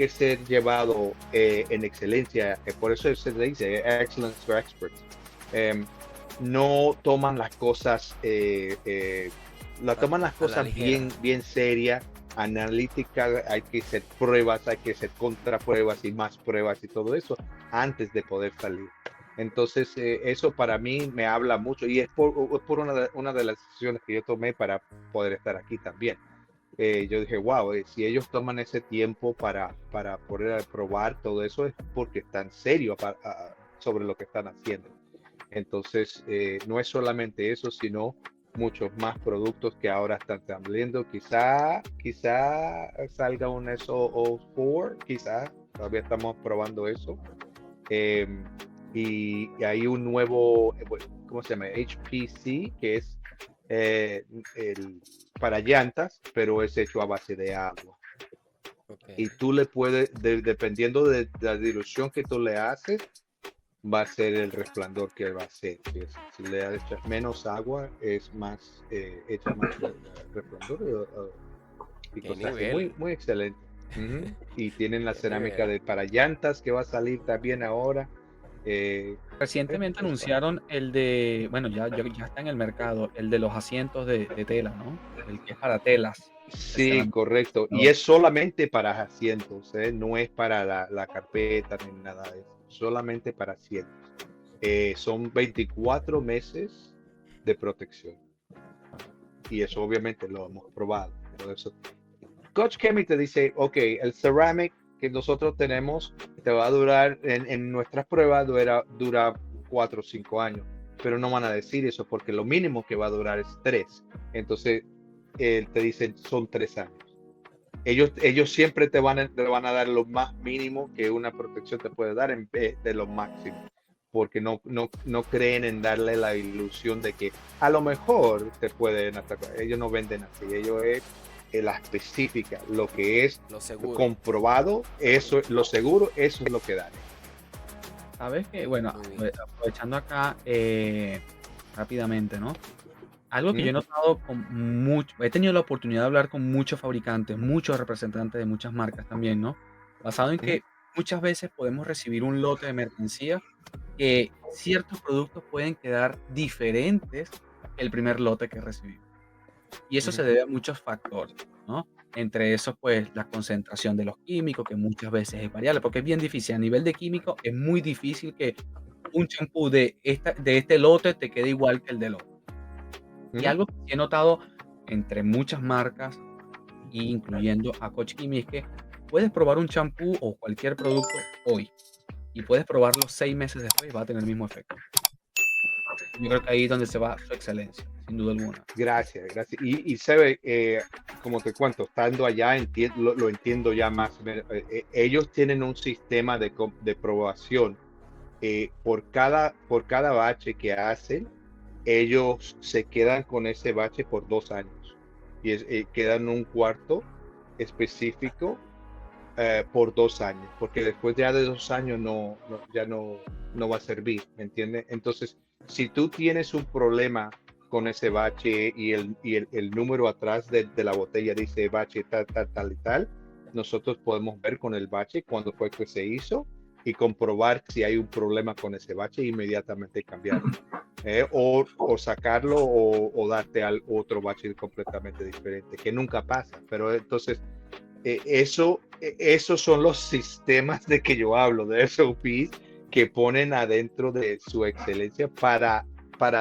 ser llevado en excelencia. Por eso se dice Excellence for Experts. No toman las cosas, toman las cosas bien serias, analíticas. Hay que hacer pruebas, hay que hacer contrapruebas y más pruebas y todo eso antes de poder salir. Entonces, eso para mí me habla mucho y es por una de las decisiones que yo tomé para poder estar aquí también. Yo dije, wow, si ellos toman ese tiempo para poder probar todo eso es porque están serios sobre lo que están haciendo. Entonces, no es solamente eso, sino muchos más productos que ahora están saliendo. Quizá salga un SO4, quizá todavía estamos probando eso. Y hay un nuevo, ¿cómo se llama? HPC, que es para llantas, pero es hecho a base de agua. Okay. Y tú le puedes, dependiendo de la dilución que tú le haces, va a ser el resplandor que va a ser. Si le echas menos agua, es más, echa más resplandor. Y cosas así. Muy, muy excelente. Y tienen la cerámica para llantas que va a salir también ahora. Recientemente anunciaron el de, bueno, ya está en el mercado, el de los asientos de tela, ¿no? El que es para telas. Sí, correcto. Y es solamente para asientos, no es para la carpeta ni nada de eso. Solamente para asientos. Son 24 meses de protección. Y eso obviamente lo hemos probado. Por eso. Koch Chemie te dice, ok, el ceramic que nosotros tenemos te va a durar, en nuestras pruebas dura 4 o 5 años, pero no van a decir eso porque lo mínimo que va a durar es 3. Entonces, te dicen son 3 años. Ellos siempre te van a dar lo más mínimo que una protección te puede dar en vez de lo máximo, porque no creen en darle la ilusión de que a lo mejor te pueden atacar. Ellos no venden así, ellos es la específica, lo que es lo comprobado, eso, lo seguro, eso es lo que dan. Sabes que, bueno, aprovechando acá rápidamente, ¿no? Algo que yo he notado he tenido la oportunidad de hablar con muchos fabricantes, muchos representantes de muchas marcas también, ¿no? Basado en que muchas veces podemos recibir un lote de mercancía que ciertos productos pueden quedar diferentes el primer lote que recibimos. Y eso se debe a muchos factores, ¿no? Entre esos, pues, la concentración de los químicos, que muchas veces es variable, porque es bien difícil. A nivel de químico, es muy difícil que un champú de este lote te quede igual que el del otro. Y algo que sí he notado entre muchas marcas, incluyendo a Koch Chemie, es que puedes probar un champú o cualquier producto hoy y puedes probarlo 6 meses después y va a tener el mismo efecto. Yo creo que ahí es donde se va su excelencia, sin duda alguna. Gracias. Y se ve, como te cuento, estando allá, lo entiendo ya más. Ellos tienen un sistema de probación. Por cada bache que hacen, ellos se quedan con ese bache por 2 años. Y quedan un cuarto específico por 2 años. Porque después ya de 2 años ya no va a servir, ¿me entiendes? Entonces, si tú tienes un problema con ese bache y el número atrás de la botella dice bache tal y tal, nosotros podemos ver con el bache cuándo fue que se hizo y comprobar si hay un problema con ese bache e inmediatamente cambiarlo. O sacarlo o darte al otro bache completamente diferente, que nunca pasa. Pero entonces, esos son los sistemas de que yo hablo, de SOPs que ponen adentro de su excelencia para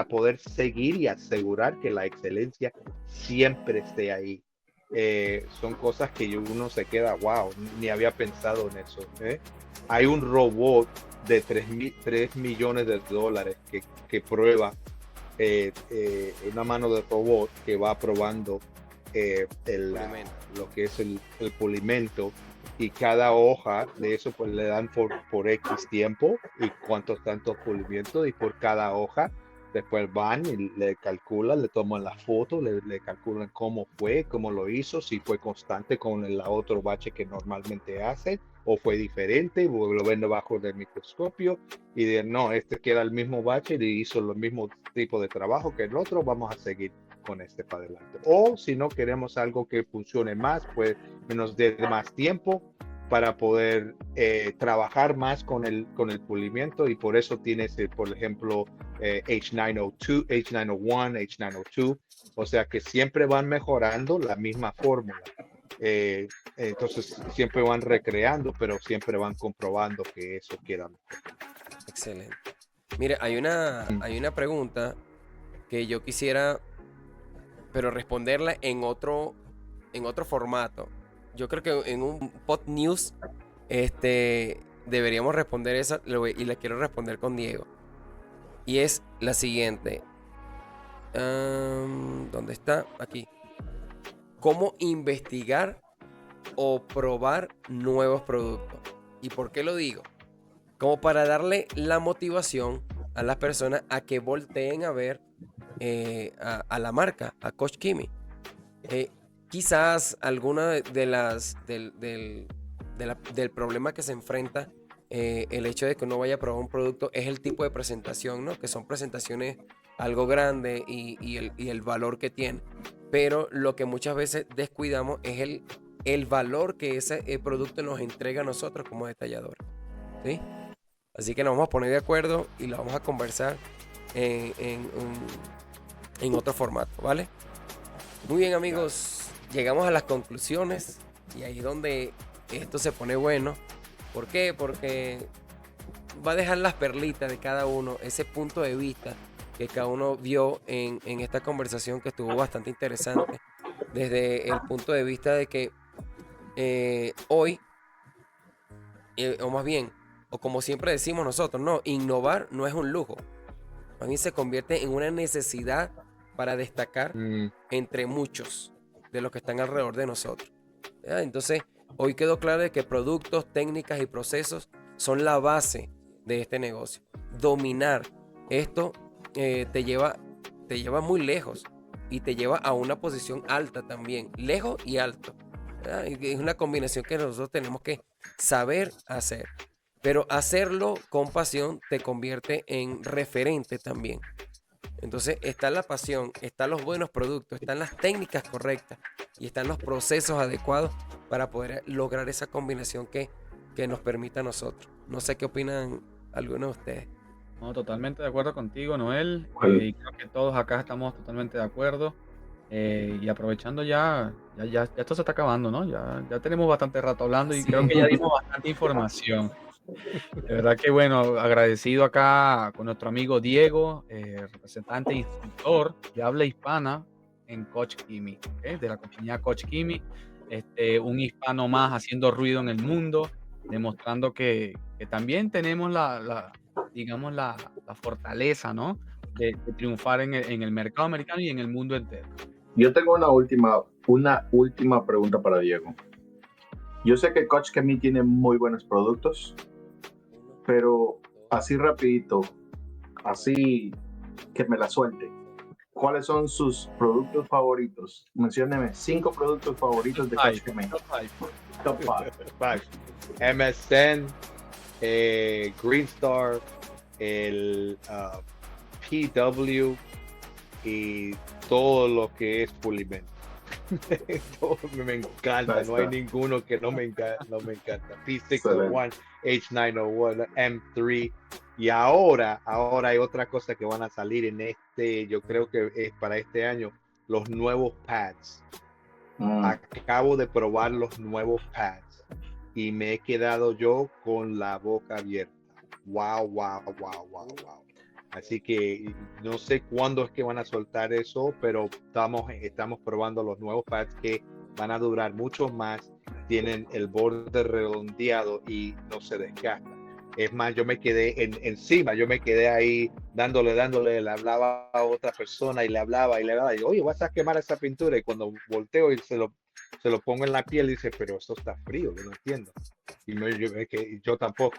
poder seguir y asegurar que la excelencia siempre esté ahí. Son cosas que uno se queda, wow, ni había pensado en eso. Hay un robot de 3 millones de dólares que prueba, una mano de robot que va probando lo que es el pulimento, y cada hoja de eso pues le dan por X tiempo y tantos pulimientos, y por cada hoja después van y le calculan, le toman la foto, le calculan cómo fue, cómo lo hizo, si fue constante con el otro bache que normalmente hace o fue diferente, lo ven debajo del microscopio y dicen, no, queda el mismo bache y hizo el mismo tipo de trabajo que el otro, vamos a seguir con este para adelante. O si no queremos algo que funcione más, pues nos dé más tiempo para poder trabajar más con el pulimiento, y por eso tienes, por ejemplo, H902, H901, H902, o sea que siempre van mejorando la misma fórmula. Entonces siempre van recreando, pero siempre van comprobando que eso queda mejor. Excelente. Mire, hay una pregunta que yo quisiera, pero responderla en otro formato. Yo creo que en un pod news deberíamos responder esa, y la quiero responder con Diego. Y es la siguiente. ¿Dónde está? Aquí. ¿Cómo investigar o probar nuevos productos? ¿Y por qué lo digo? Como para darle la motivación a las personas a que volteen a ver a la marca, a Coach Kimi. Quizás alguna del problema que se enfrenta el hecho de que uno vaya a probar un producto es el tipo de presentación, ¿no? Que son presentaciones algo grandes y el valor que tiene. Pero lo que muchas veces descuidamos es el valor que ese producto nos entrega a nosotros como detalladores, ¿sí? Así que nos vamos a poner de acuerdo y lo vamos a conversar en otro formato, ¿vale? Muy bien, amigos, llegamos a las conclusiones y ahí es donde esto se pone bueno. ¿Por qué? Porque va a dejar las perlitas de cada uno, ese punto de vista que cada uno vio en esta conversación, que estuvo bastante interesante, desde el punto de vista de que hoy, o más bien, o como siempre decimos nosotros, no, innovar no es un lujo, a mí se convierte en una necesidad para destacar entre muchos de los que están alrededor de nosotros. ¿Ya? Entonces, hoy quedó claro de que productos, técnicas y procesos son la base de este negocio. Dominar esto te lleva muy lejos y te lleva a una posición alta también, lejos y alto. ¿Ya? Es una combinación que nosotros tenemos que saber hacer, pero hacerlo con pasión te convierte en referente también. Entonces está la pasión, están los buenos productos, están las técnicas correctas y están los procesos adecuados para poder lograr esa combinación que nos permita a nosotros. No sé qué opinan algunos de ustedes. No, totalmente de acuerdo contigo, Noel. Y creo que todos acá estamos totalmente de acuerdo. Y aprovechando ya esto se está acabando, ¿no? Ya tenemos bastante rato hablando y creo que ya dimos bastante información. De verdad que bueno, agradecido acá con nuestro amigo Diego, representante e instructor de habla hispana en Coach Kimi, ¿okay? De la compañía Coach Kimi, un hispano más haciendo ruido en el mundo, demostrando que también tenemos digamos la fortaleza, ¿no? De triunfar en el mercado americano y en el mundo entero. Yo tengo una última pregunta para Diego. Yo sé que Coach Kimi tiene muy buenos productos, pero así rapidito, así que me la suelte. ¿Cuáles son sus productos favoritos? Mencióneme 5 productos favoritos de Coach Kimi. Top 5. MSN, Green Star, el PW y todo lo que es pulimento. Me encanta, no hay ninguno que no me encanta, no me encanta. P601, H901, M3. Y ahora hay otra cosa que van a salir en yo creo que es para este año, los nuevos pads. Acabo de probar los nuevos pads y me he quedado yo con la boca abierta. Wow. Así que no sé cuándo es que van a soltar eso, pero estamos probando los nuevos pads que van a durar mucho más, tienen el borde redondeado y no se desgasta. Es más, yo me quedé encima, yo me quedé ahí dándole, le hablaba a otra persona y le hablaba, y oye, vas a quemar esa pintura, y cuando volteo y se lo pongo en la piel, dice, pero esto está frío, yo no entiendo. Y yo tampoco.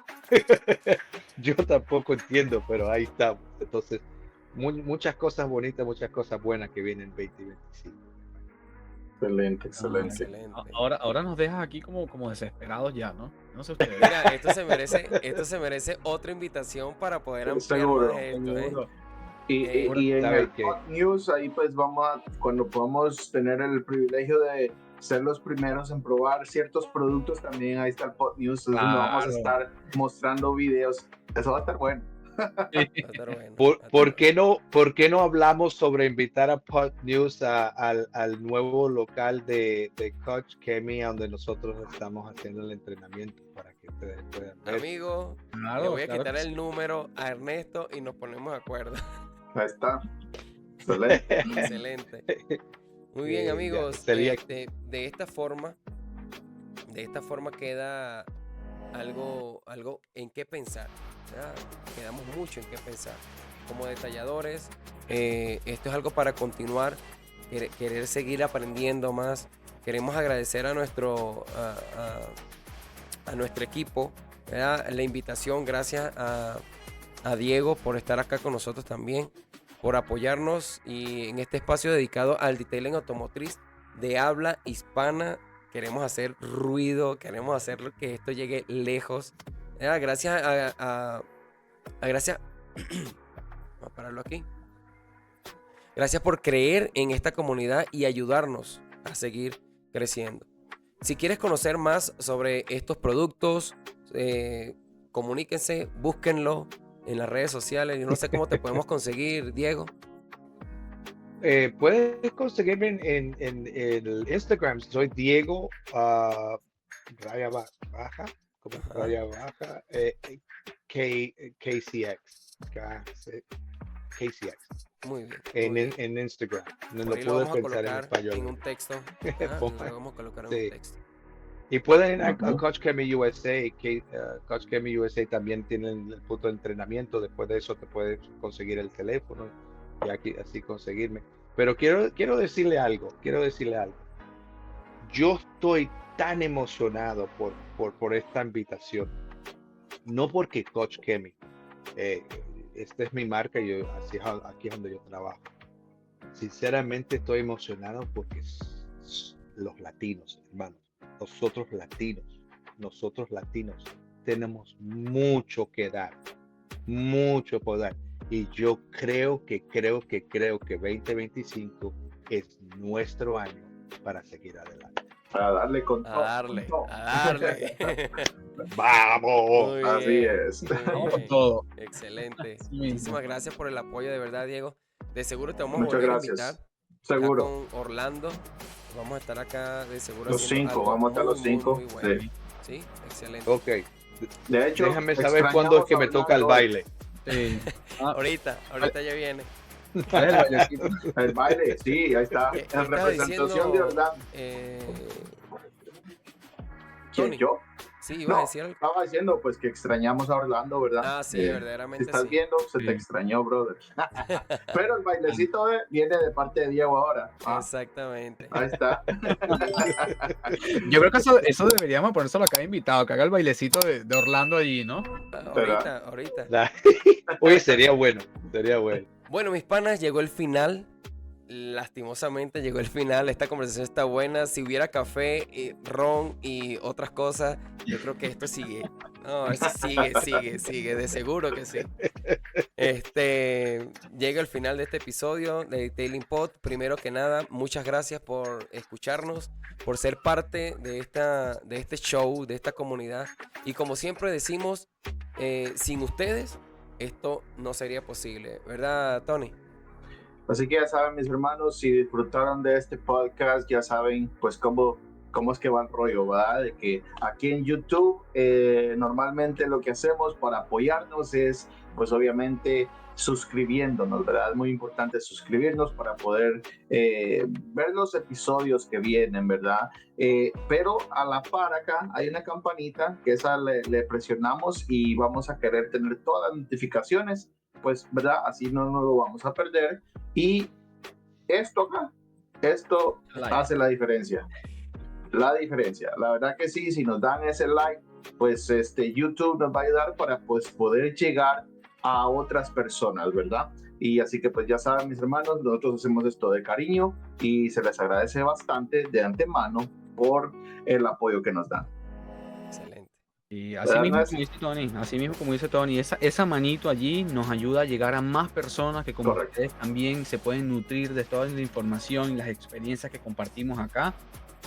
Yo tampoco entiendo, pero ahí estamos. Entonces, muchas cosas bonitas, muchas cosas buenas que vienen en 2025. Excelente. Ahora nos dejas aquí como desesperados ya, ¿no? No sé ustedes. Mira, esto se merece otra invitación para poder ampliar Seguro, más esto, seguro. Y en ¿sabes el qué? Hot News, ahí pues cuando podamos tener el privilegio de ser los primeros en probar ciertos productos, también ahí está el Hot News, donde vamos a estar mostrando videos. Eso va a estar bueno. Va a estar bueno, ¿Por qué no hablamos sobre invitar a Pod News al nuevo local de Coach Kemi, donde nosotros estamos haciendo el entrenamiento para que ustedes puedan ver? Amigo, le voy a quitar el número a Ernesto y nos ponemos de acuerdo. Ahí está. Excelente. Excelente. Muy bien, amigos. De esta forma queda algo en qué pensar. ¿Verdad? Quedamos mucho en qué pensar. Como detalladores, esto es algo para continuar, querer seguir aprendiendo más. Queremos agradecer a nuestro equipo, ¿verdad? La invitación, gracias a Diego por estar acá con nosotros también, por apoyarnos y en este espacio dedicado al detailing automotriz de habla hispana. Queremos hacer ruido, queremos hacer que esto llegue lejos. Gracias gracias. Vamos a pararlo aquí. Gracias por creer en esta comunidad y ayudarnos a seguir creciendo. Si quieres conocer más sobre estos productos, comuníquense, búsquenlo en las redes sociales. Yo no sé cómo te podemos conseguir, Diego. Puedes conseguirme en el Instagram. Soy Diego raya baja, como raya baja, KCX. KCX. Muy bien. En Instagram. No Por ahí lo lo puedes vamos a pensar en colocar español. en un texto. Lo vamos a colocar en un texto. Y pueden ir a Coach Kemi USA. Coach Kemi USA también tienen el punto de entrenamiento. Después de eso te puedes conseguir el teléfono y aquí así conseguirme. Pero quiero decirle algo. Yo estoy tan emocionado por esta invitación. No porque Coach Kemi. Esta es mi marca y aquí es donde yo trabajo. Sinceramente estoy emocionado porque los latinos, hermanos, nosotros latinos tenemos mucho que dar, mucho por dar. Y yo creo que 2025 es nuestro año para seguir adelante. Para darle con todo. A darle. ¡Vamos! Así es. Vamos con todo. Excelente. Sí, Muchísimas gracias por el apoyo, de verdad, Diego. De seguro te vamos a Muchas volver gracias. a invitar. Seguro. Con Orlando. Vamos a estar acá de seguro. Los haciendo 5, algo vamos a estar los muy, muy, 5. muy bueno. Sí. Sí, excelente. Ok. De hecho, Déjame saber cuándo es que me toca el baile. Sí. Ahorita ya viene. El baile, sí, ahí está. ¿Qué En estaba representación diciendo, de Orlando. ¿Quién, Tony? yo? Sí, iba a No, decir algo. estaba diciendo pues que extrañamos a Orlando, ¿verdad? Ah, sí, verdaderamente Si estás sí. viendo, se Sí. te extrañó, brother. Pero el bailecito viene de parte de Diego ahora. Exactamente. Ahí está. Yo creo que eso deberíamos ponérselo acá invitado, que haga el bailecito de Orlando allí, ¿no? Ahorita. Oye, sería bueno. Bueno, mis panas, llegó el final. Lastimosamente llegó el final. Esta conversación está buena. Si hubiera café, ron y otras cosas, yo creo que esto sigue No, eso sigue, de seguro que sí. Llega el final de este episodio de Detailing Pod. Primero que nada, muchas gracias por escucharnos, por ser parte de este show, de esta comunidad. Y como siempre decimos, sin ustedes, esto no sería posible, ¿verdad, Tony? Así que ya saben, mis hermanos, si disfrutaron de este podcast, ya saben, pues cómo es que va el rollo, ¿verdad? De que aquí en YouTube, normalmente lo que hacemos para apoyarnos es, pues obviamente, suscribiéndonos, ¿verdad? Es muy importante suscribirnos para poder ver los episodios que vienen, ¿verdad? Pero a la par acá hay una campanita que esa le presionamos y vamos a querer tener todas las notificaciones, pues, ¿verdad? Así no nos lo vamos a perder. Y esto acá, esto hace la diferencia. La diferencia, la verdad que sí, si nos dan ese like, pues YouTube nos va a ayudar para pues poder llegar a otras personas, ¿verdad? Y así que pues ya saben, mis hermanos, nosotros hacemos esto de cariño y se les agradece bastante de antemano por el apoyo que nos dan. Excelente. Y así mismo como dice Tony, esa manito allí nos ayuda a llegar a más personas que como Correcto. ustedes también se pueden nutrir de toda la información y las experiencias que compartimos acá.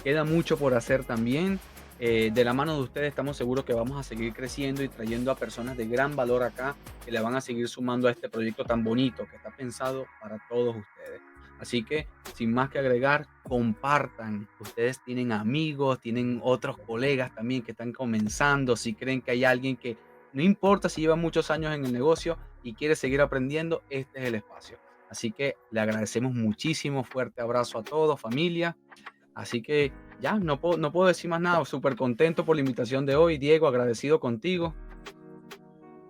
Queda mucho por hacer también. De la mano de ustedes estamos seguros que vamos a seguir creciendo y trayendo a personas de gran valor acá que le van a seguir sumando a este proyecto tan bonito que está pensado para todos ustedes. Así que, sin más que agregar, compartan. Ustedes tienen amigos, tienen otros colegas también que están comenzando. Si creen que hay alguien que, no importa si lleva muchos años en el negocio y quiere seguir aprendiendo, este es el espacio. Así que le agradecemos muchísimo. Fuerte abrazo a todos, familia. Así que ya, no puedo decir más nada. Súper contento por la invitación de hoy. Diego, agradecido contigo.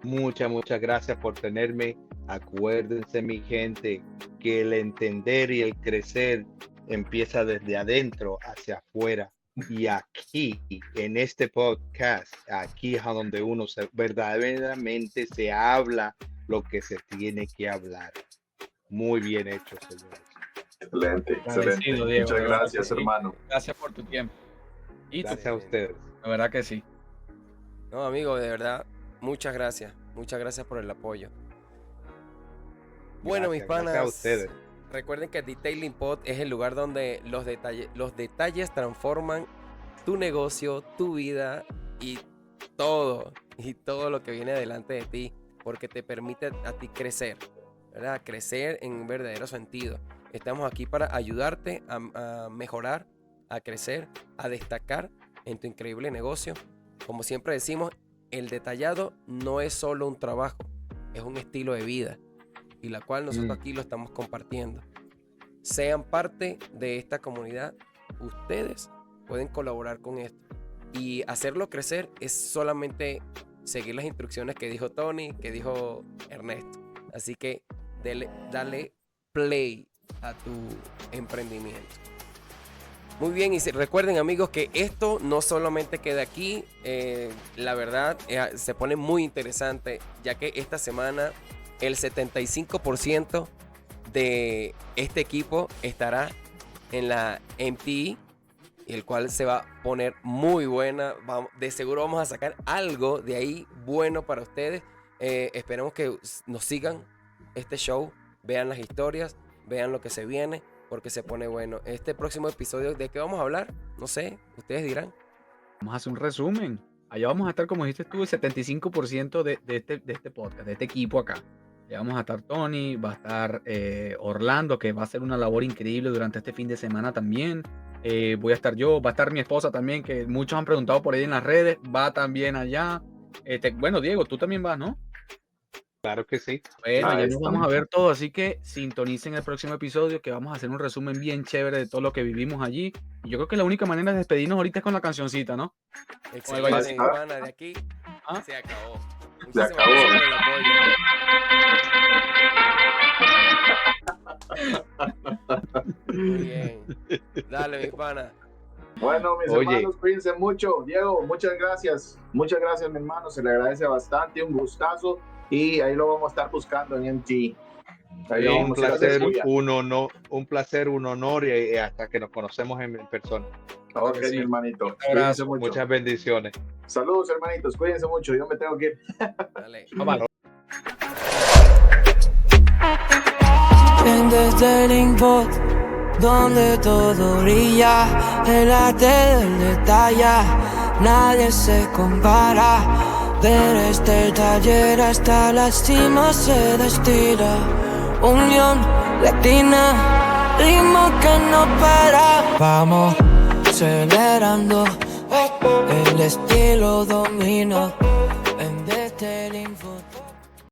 Muchas gracias por tenerme. Acuérdense, mi gente, que el entender y el crecer empieza desde adentro hacia afuera. Y aquí, en este podcast, aquí es a donde uno verdaderamente se habla lo que se tiene que hablar. Muy bien hecho, señores. Excelente. Agradecido, Diego, Muchas de verdad gracias, que sí. hermano. Gracias por tu tiempo. Y Gracias a ustedes. la verdad que sí. No, amigo, de verdad, muchas gracias por el apoyo. Bueno, mis Gracias a panas, ustedes. recuerden que Detailing Pod es el lugar donde los detalles transforman tu negocio, tu vida y todo lo que viene delante de ti, porque te permite a ti crecer, ¿verdad? Crecer en un verdadero sentido. Estamos aquí para ayudarte a mejorar, a crecer, a destacar en tu increíble negocio. Como siempre decimos, el detallado no es solo un trabajo, es un estilo de vida, y la cual nosotros aquí lo estamos compartiendo. Sean parte de esta comunidad. Ustedes pueden colaborar con esto. Y hacerlo crecer es solamente seguir las instrucciones que dijo Tony, que dijo Ernesto. Así que dale play a tu emprendimiento. Muy bien, y recuerden, amigos, que esto no solamente queda aquí. La verdad, se pone muy interesante, ya que esta semana el 75% de este equipo estará en la MTE, el cual se va a poner muy buena. De seguro vamos a sacar algo de ahí bueno para ustedes. Esperemos que nos sigan este show, vean las historias, vean lo que se viene, porque se pone bueno. Este próximo episodio, ¿de qué vamos a hablar? No sé, ustedes dirán. Vamos a hacer un resumen. Allá vamos a estar, como dijiste tú, el 75% de este podcast, de este equipo acá. Ya vamos a estar Tony, va a estar Orlando, que va a hacer una labor increíble durante este fin de semana también. Voy a estar yo, va a estar mi esposa también, que muchos han preguntado por ahí en las redes, va también allá. Bueno, Diego, tú también vas, ¿no? Claro que sí. Bueno, ya nos Está. vamos a ver todo, así que sintonicen el próximo episodio, que vamos a hacer un resumen bien chévere de todo lo que vivimos allí. Y yo creo que la única manera de despedirnos ahorita es con la cancioncita, ¿no? Excelente, mi pana, de aquí ¿Ah? se acabó. Se Muchísimas acabó. gracias por el apoyo. Muy bien. Dale, mi pana. Bueno, mis Oye. hermanos, cuídense mucho. Diego, muchas gracias. Muchas gracias, mi hermano. Se le agradece bastante, un gustazo. Y ahí lo vamos a estar buscando en MT. Ahí Sí, vamos un a ir a placer, descubrir. un placer, un honor y hasta que nos conocemos en persona. Claro Ok, que sí. mi hermanito. Un abrazo. Cuídense mucho. Muchas bendiciones. Saludos, hermanitos. Cuídense mucho. Yo me tengo que ir. Dale. Bye bye. Ven desde el import, donde todo brilla, el arte del detalle, nadie se compara. Desde el taller hasta la cima se destila unión latina, ritmo que no para. Vamos acelerando, el estilo domina. En desde el info.